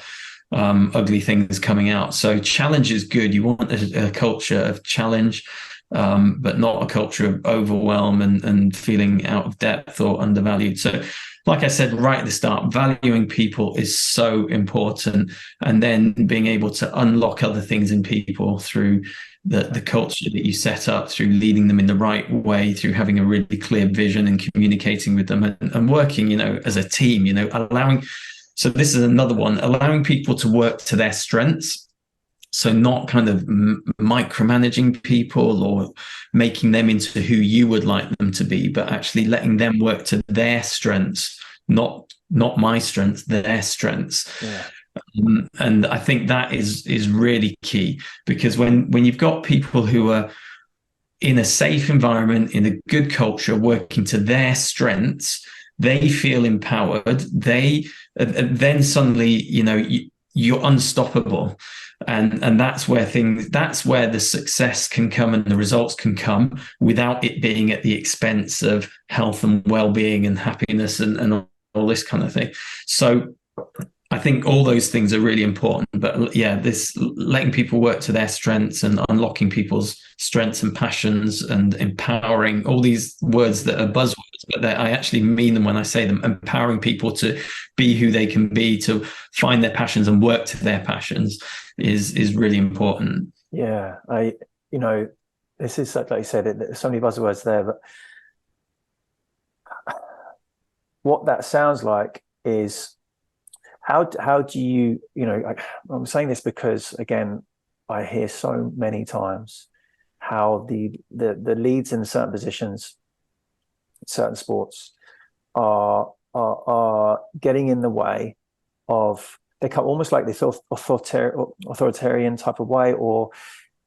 ugly things coming out. So challenge is good. You want a culture of challenge, but not a culture of overwhelm and feeling out of depth or undervalued. So like I said right at the start, valuing people is so important, and then being able to unlock other things in people through the culture that you set up, through leading them in the right way, through having a really clear vision and communicating with them, and working, as a team, allowing. So this is another one, allowing people to work to their strengths. So not kind of micromanaging people or making them into who you would like them to be, but actually letting them work to their strengths, not my strengths, their strengths. Yeah. And I think that is really key, because when you've got people who are in a safe environment, in a good culture, working to their strengths, they feel empowered. Then suddenly, you're unstoppable. And that's where the success can come and the results can come, without it being at the expense of health and well-being and happiness and all this kind of thing. So I think all those things are really important. But this letting people work to their strengths and unlocking people's strengths and passions and empowering, all these words that are buzzwords, but I actually mean them when I say them, empowering people to be who they can be, to find their passions and work to their passions is really important. Yeah. This is like you said, there's so many buzzwords there, but what that sounds like is, How do you, I'm saying this because, again, I hear so many times how the leads in certain positions, certain sports, are getting in the way of, they come almost like this authoritarian type of way. Or,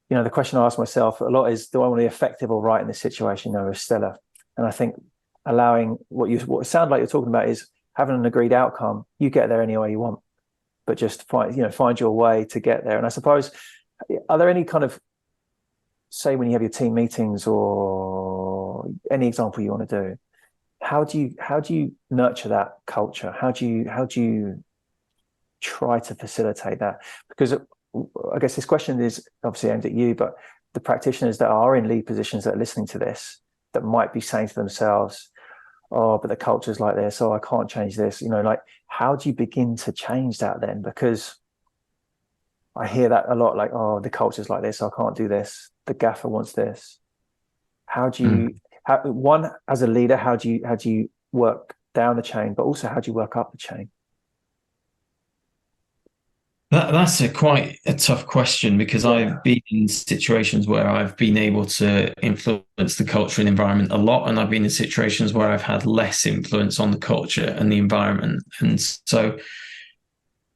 the question I ask myself a lot is, do I want to be effective or right in this situation? With Stella. And I think allowing what it sounds like you're talking about is having an agreed outcome. You get there any way you want, but just find your way to get there. And I suppose, are there any kind of, say, when you have your team meetings or any example you want to do, how do you nurture that culture? How do you try to facilitate that? Because I guess this question is obviously aimed at you, but the practitioners that are in lead positions that are listening to this, that might be saying to themselves, oh, but the culture's like this, oh, I can't change this. Like, how do you begin to change that then? Because I hear that a lot, like, oh, the culture's like this, I can't do this. The gaffer wants this. How do you, one, as a leader, how do you work down the chain, but also how do you work up the chain? That's quite a tough question, because I've been in situations where I've been able to influence the culture and environment a lot, and I've been in situations where I've had less influence on the culture and the environment. And so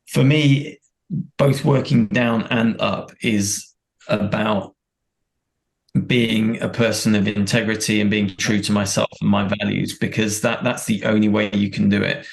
for me, both working down and up is about being a person of integrity and being true to myself and my values, because that's the only way you can do it.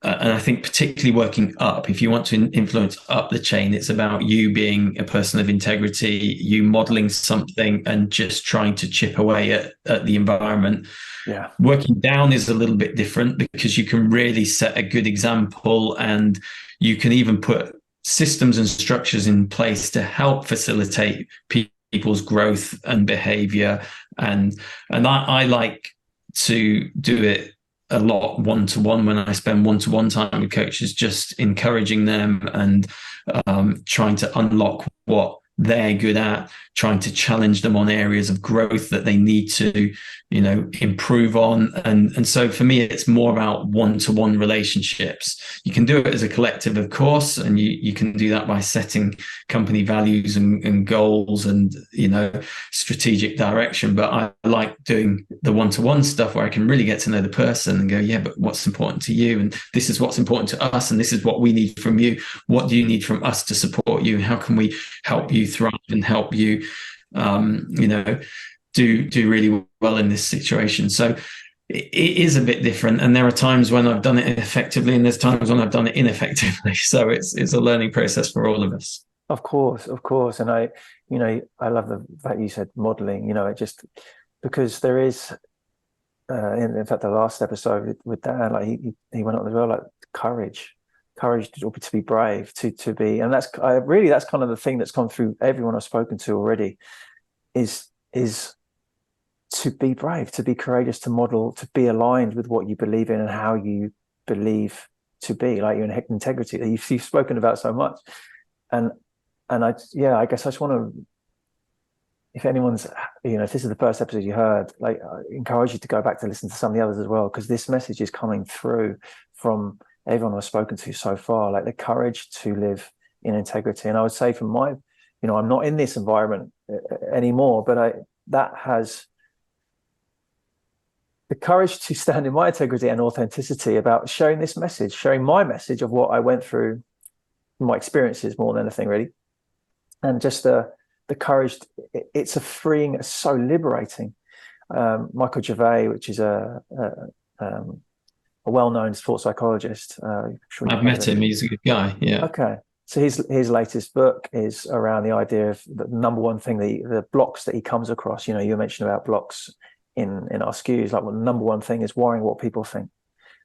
And I think particularly working up, if you want to influence up the chain, it's about you being a person of integrity, you modeling something and just trying to chip away at the environment. Yeah. Working down is a little bit different, because you can really set a good example, and you can even put systems and structures in place to help facilitate people's growth and behavior. And I like to do it a lot one-to-one. When I spend one-to-one time with coaches, just encouraging them and trying to unlock what they're good at, trying to challenge them on areas of growth that they need to, improve on. And so for me, it's more about one-to-one relationships. You can do it as a collective, of course, and you can do that by setting company values and goals and, strategic direction. But I like doing the one-to-one stuff where I can really get to know the person and go, yeah, but what's important to you? And this is what's important to us. And this is what we need from you. What do you need from us to support you? How can we help you thrive and help you, do really well in this situation? So it is a bit different, and there are times when I've done it effectively, and there's times when I've done it ineffectively. So it's a learning process for all of us. Of course. And I love the fact you said modeling. It just, because there is, in fact, the last episode with Dan, like he went on as well, like courage to be brave, to be, and that's kind of the thing that's gone through everyone I've spoken to already, is to be brave, to be courageous, to model, to be aligned with what you believe in and how you believe to be, like your integrity that you've spoken about so much. And I guess I just want to, if anyone's, if this is the first episode you heard, like, I encourage you to go back to listen to some of the others as well, because this message is coming through from everyone I've spoken to so far, like the courage to live in integrity. And I would say from my, I'm not in this environment anymore, but that has the courage to stand in my integrity and authenticity about sharing this message, sharing my message of what I went through, my experiences more than anything really. And just the courage, it's so liberating. Michael Gervais, which is a well-known sports psychologist. Sure, I've met him. He's a good guy. Yeah. Okay. So his latest book is around the idea of the number one thing, the blocks that he comes across. You mentioned about blocks in our SKUs, like, well, the number one thing is worrying what people think.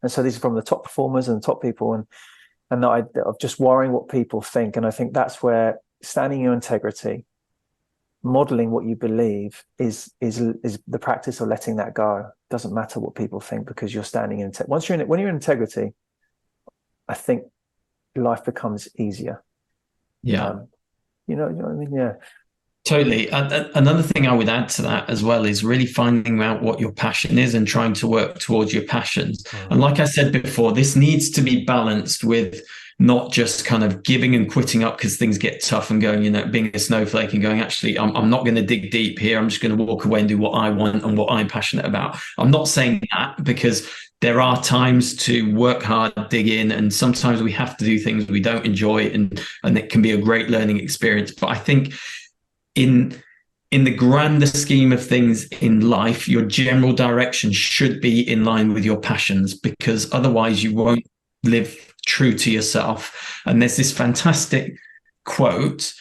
And so these are from the top performers and the top people, and the idea of just worrying what people think. And I think that's where standing in your integrity, modeling what you believe, is the practice of letting that go. It doesn't matter what people think, because you're standing in when you're in integrity, I think life becomes easier. Yeah. You know what I mean? Yeah. Totally. Another thing I would add to that as well is really finding out what your passion is and trying to work towards your passions. And like I said before, this needs to be balanced with not just kind of giving and quitting up because things get tough and going, being a snowflake and going, actually, I'm not going to dig deep here. I'm just going to walk away and do what I want and what I'm passionate about. I'm not saying that, because there are times to work hard, dig in, and sometimes we have to do things we don't enjoy, and it can be a great learning experience. But I think in the grander scheme of things in life, your general direction should be in line with your passions, because otherwise you won't live true to yourself. And there's this fantastic quote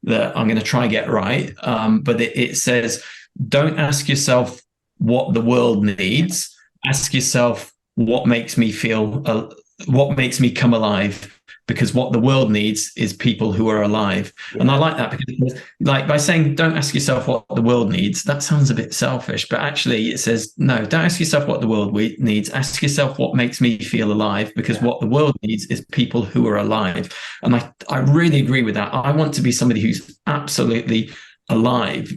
that I'm going to try and get right, but it says, don't ask yourself what the world needs. Ask yourself what makes me come alive, because what the world needs is people who are alive. Yeah. And I like that, because like by saying, don't ask yourself what the world needs, that sounds a bit selfish, but actually it says, no, don't ask yourself what the world needs. Ask yourself what makes me feel alive, because what the world needs is people who are alive. And I really agree with that. I want to be somebody who's absolutely alive,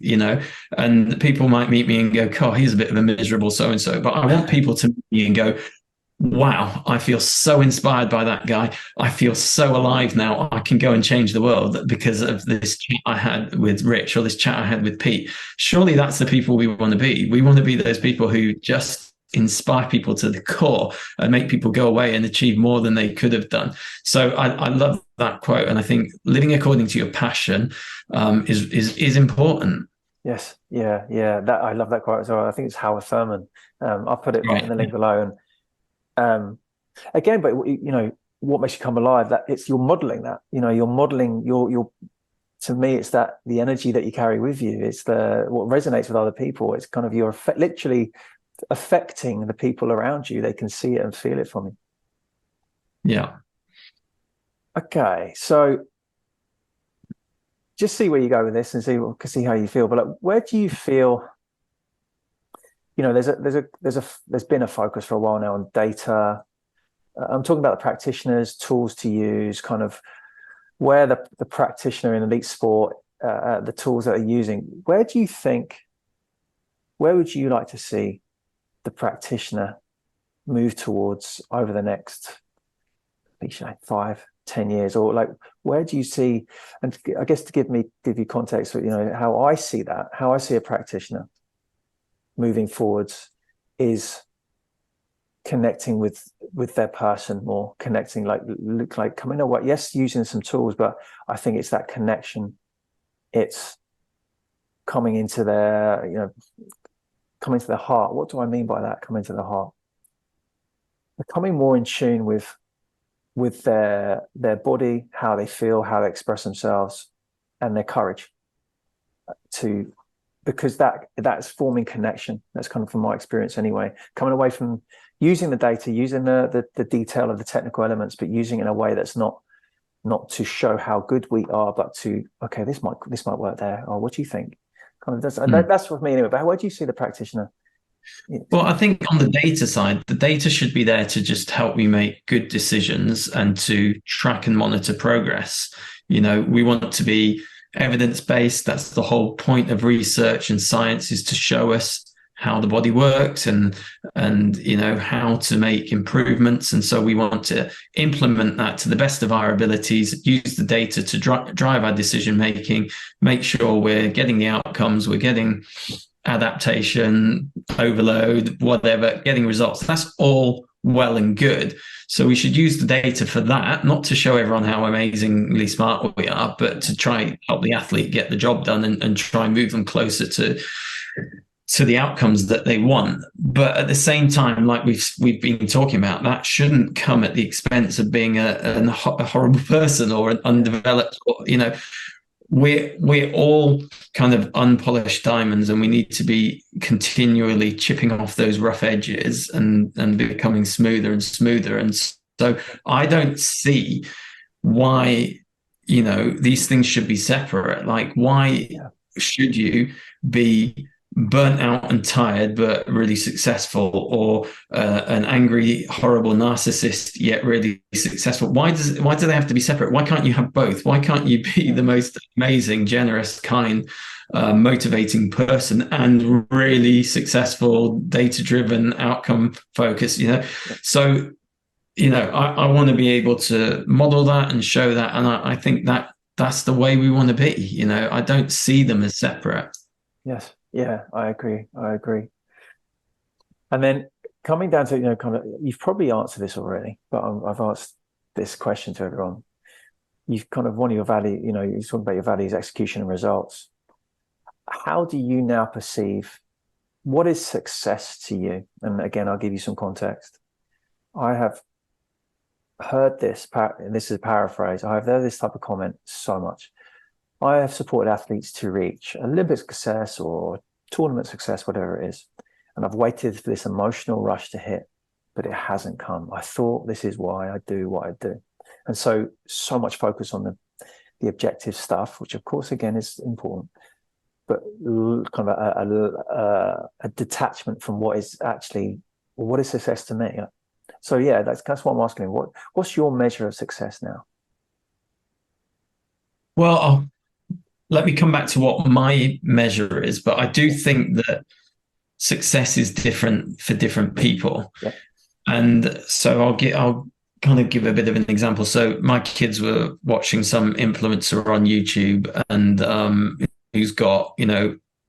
and people might meet me and go, oh, he's a bit of a miserable so-and-so, but I want people to meet me and go, wow, I feel so inspired by that guy. I feel so alive now. I can go and change the world because of this chat I had with Rich, or this chat I had with Pete. Surely that's the people we want to be. We want to be those people who just inspire people to the core and make people go away and achieve more than they could have done. So I love that quote. And I think living according to your passion is important. Yes. Yeah. That, I love that quote as well. I think it's Howard Thurman. I'll put it in the link below. And again, but what makes you come alive, that it's, you're modeling that, you're modeling your to me, it's that the energy that you carry with you. It's what resonates with other people. It's kind of you're literally affecting the people around you. They can see it and feel it from you. Yeah. Okay. So just see where you go with this and see how you feel. But where do you feel, there's been a focus for a while now on data. I'm talking about the practitioners, tools to use, kind of where the practitioner in elite sport, the tools that are using. Where would you like to see the practitioner move towards over the next 5-10 years, or like, where do you see? And I guess to give you context, how I see a practitioner moving forwards is connecting with their person more, connecting, coming away, yes, using some tools, but I think it's that connection. It's coming into their, coming to their heart. What do I mean by that? Coming to the heart. Becoming more in tune with their body, how they feel, how they express themselves, and their courage because that's forming connection. That's kind of from my experience anyway, coming away from using the data, using the detail of the technical elements, but using it in a way that's not to show how good we are, but to, okay, this might work there. Or what do you think? Kind of that's for me anyway. But where do you see the practitioner? Well, I think on the data side, the data should be there to just help me make good decisions and to track and monitor progress. We want to be evidence-based. That's the whole point of research and science, is to show us how the body works and how to make improvements. And so we want to implement that to the best of our abilities, use the data to drive our decision making, make sure we're getting the outcomes, we're getting adaptation, overload, whatever, getting results. That's all well and good. So we should use the data for that, not to show everyone how amazingly smart we are, but to try and help the athlete get the job done and try and move them closer to the outcomes that they want. But at the same time, like we've been talking about, that shouldn't come at the expense of being a horrible person or an undeveloped, we're all kind of unpolished diamonds, and we need to be continually chipping off those rough edges and becoming smoother and smoother. And so I don't see why, these things should be separate. Like, why should you be burnt out and tired but really successful, or an angry, horrible narcissist yet really successful? Why do they have to be separate? Why can't you have both? Why can't you be the most amazing, generous, kind, motivating person and really successful, data-driven, outcome focused? So I want to be able to model that and show that, and I think that that's the way we want to be. I don't see them as separate. Yes. Yeah, I agree. And then coming down to, kind of, you've probably answered this already, but I've asked this question to everyone. You've kind of, one of your value, you're talking about your values, execution and results. How do you now perceive what is success to you? And again, I'll give you some context. I have heard this, and this is a paraphrase. I've heard this type of comment so much. I have supported athletes to reach Olympic success or tournament success, whatever it is. And I've waited for this emotional rush to hit, but it hasn't come. I thought this is why I do what I do. And so much focus on the objective stuff, which of course, again, is important, but kind of a detachment from what is actually, what is success to me? So yeah, that's what I'm asking. What's your measure of success now? Well, let me come back to what my measure is, but I do think that success is different for different people. Yeah. And so I'll kind of give a bit of an example. So my kids were watching some influencer on YouTube, and who's got,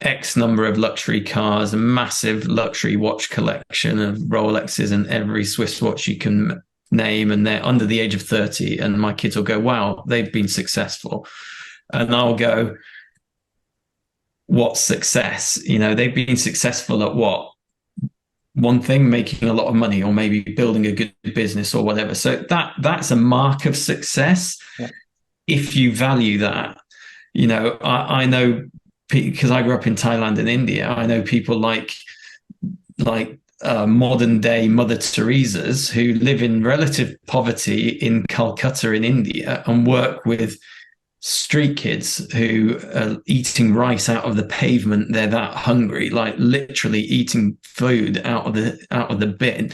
X number of luxury cars, a massive luxury watch collection of Rolexes and every Swiss watch you can name, and they're under the age of 30. And my kids will go, wow, they've been successful. And I'll go, what's success? They've been successful at what? One thing, making a lot of money, or maybe building a good business or whatever. So that's a mark of success. Yeah. If you value that. I know, because I grew up in Thailand and India, I know people like modern day Mother Teresa's who live in relative poverty in Calcutta in India and work with street kids who are eating rice out of the pavement. They're that hungry, like literally eating food out of the bin.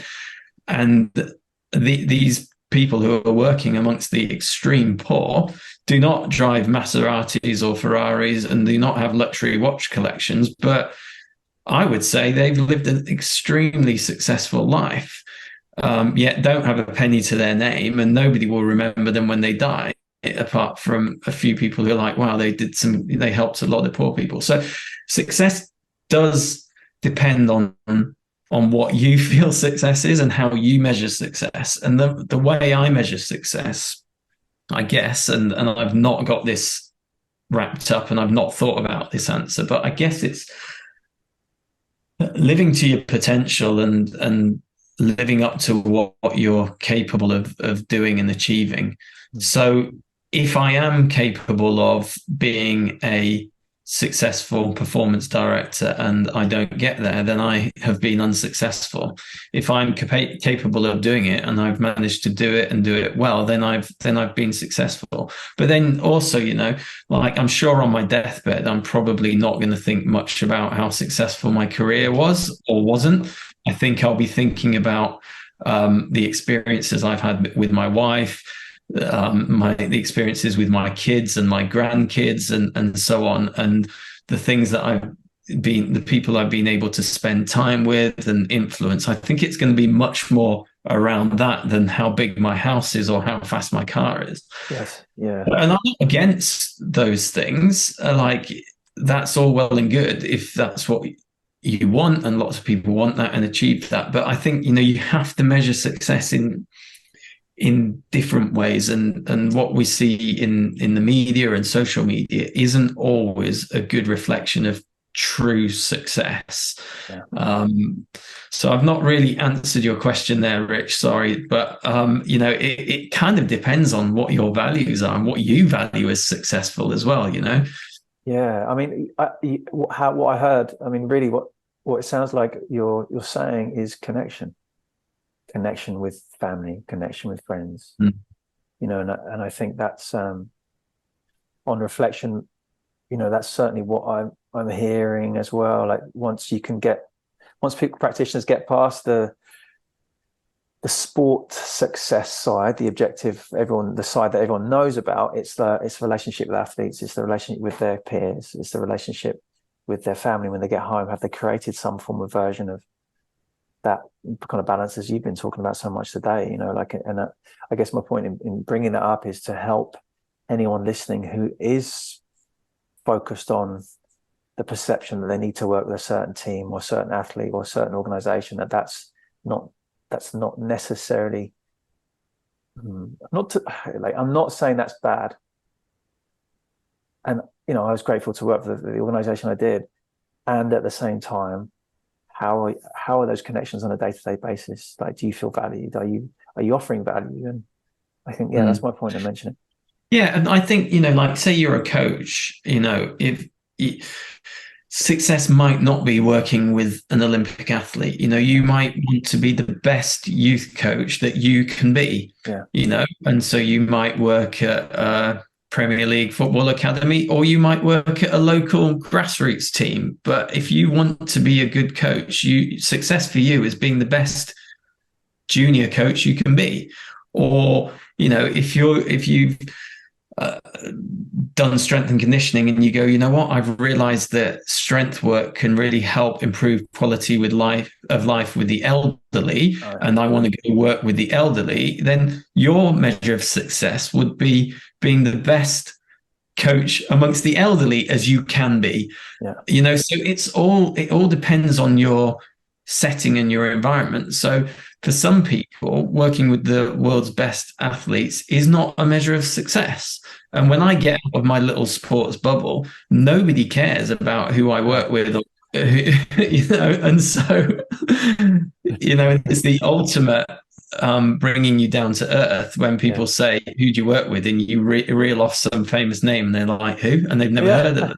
And these people who are working amongst the extreme poor do not drive Maseratis or Ferraris and do not have luxury watch collections, but I would say they've lived an extremely successful life, yet don't have a penny to their name, and nobody will remember them when they die, apart from a few people who are like, wow, they helped a lot of poor people. So success does depend on what you feel success is and how you measure success. And the way I measure success, I guess, and I've not got this wrapped up and I've not thought about this answer, but I guess it's living to your potential and living up to what you're capable of doing and achieving. So if I am capable of being a successful performance director and I don't get there, then I have been unsuccessful. If I'm capable of doing it and I've managed to do it and do it well, then I've been successful. But then also, like, I'm sure on my deathbed, I'm probably not going to think much about how successful my career was or wasn't. I think I'll be thinking about the experiences I've had with my wife, the experiences with my kids and my grandkids and so on, and the things that the people I've been able to spend time with and influence. I think it's going to be much more around that than how big my house is or how fast my car is. Yes. Yeah. And I'm not against those things. Like, that's all well and good if that's what you want, and lots of people want that and achieve that. But I think, you have to measure success in different ways, and what we see in the media and social media isn't always a good reflection of true success. Yeah. So I've not really answered your question there, Rich, sorry, but it kind of depends on what your values are and what you value as successful as well. Yeah, I mean, what I heard, I mean, really what it sounds like you're saying is connection with family, connection with friends, and I think that's on reflection, that's certainly what I'm hearing as well, like once practitioners get past the sport success side, the objective, the side that everyone knows about, it's the relationship with athletes, it's the relationship with their peers, it's the relationship with their family when they get home. Have they created some form of version of that kind of balance as you've been talking about so much today? I guess my point in bringing that up is to help anyone listening who is focused on the perception that they need to work with a certain team or a certain athlete or a certain organization, that's not necessarily, I'm not saying that's bad. And, I was grateful to work for the organization I did. And at the same time, how are those connections on a day-to-day basis? Like, do you feel valued? Are you offering value? And I think, that's my point in mentioning. Yeah. And I think, like, say you're a coach, if success might not be working with an Olympic athlete. You might want to be the best youth coach that you can be, and so you might work at a Premier League football academy, or you might work at a local grassroots team. But if you want to be a good coach, success for you is being the best junior coach you can be. Or, if you've done strength and conditioning and you go, I've realized that strength work can really help improve quality of life with the elderly, and I want to go work with the elderly, then your measure of success would be being the best coach amongst the elderly as you can be. So it all depends on your setting and your environment. So for some people, working with the world's best athletes is not a measure of success. And when I get out of my little sports bubble, nobody cares about who I work with, and so, it's the ultimate bringing you down to earth when people say, who do you work with? And you reel off some famous name and they're like, who? And they've never heard of it.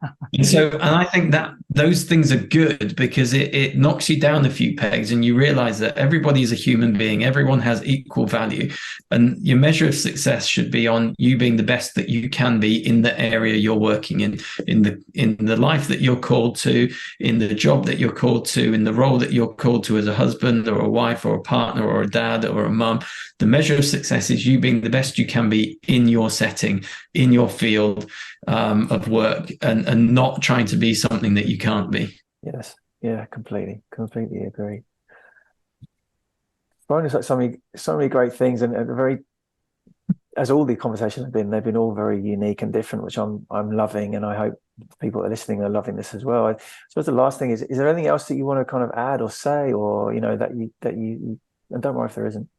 And I think that those things are good because it knocks you down a few pegs and you realize that everybody is a human being. Everyone has equal value. And your measure of success should be on you being the best that you can be in the area you're working in the life that you're called to, in the job that you're called to, in the role that you're called to as a husband or a wife or a partner or a dad or a mum. The measure of success is you being the best you can be in your setting, in your field of work, and not trying to be something that you can't be. Yes. Yeah, completely agree. Bonus, like so many great things, and very, as all the conversations have been, they've been all very unique and different, which I'm loving, and I hope people that are listening are loving this as well. I suppose the last thing is there anything else that you want to kind of add or say, or that you and don't worry if there isn't.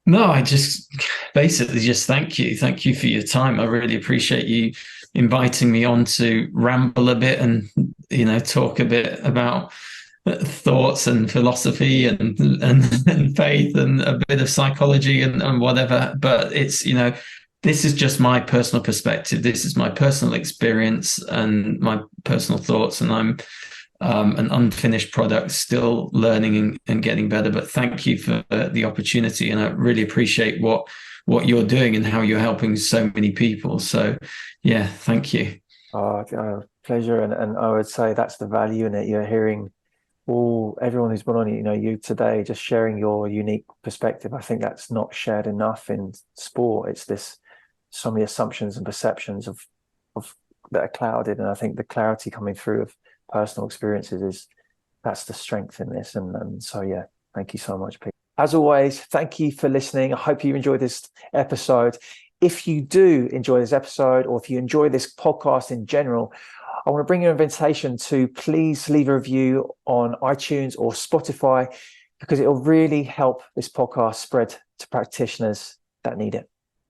No, I just basically just thank you for your time. I really appreciate you inviting me on to ramble a bit and talk a bit about thoughts and philosophy and faith and a bit of psychology and whatever. But it's this is just my personal perspective. This is my personal experience and my personal thoughts, and I'm an unfinished product, still learning and getting better. But thank you for the opportunity, and I really appreciate what you're doing and how you're helping so many people. So yeah, thank you. Pleasure. And I would say that's the value in it. You're hearing everyone who's been on you today, just sharing your unique perspective. I think that's not shared enough in sport. It's so many assumptions and perceptions of that are clouded, and I think the clarity coming through of personal experiences that's the strength in this. And so yeah, thank you so much, Pete. As always, thank you for listening. I hope you enjoyed this episode. If you do enjoy this episode, or if you enjoy this podcast in general, I want to bring you an invitation to please leave a review on iTunes or Spotify, because it will really help this podcast spread to practitioners that need it.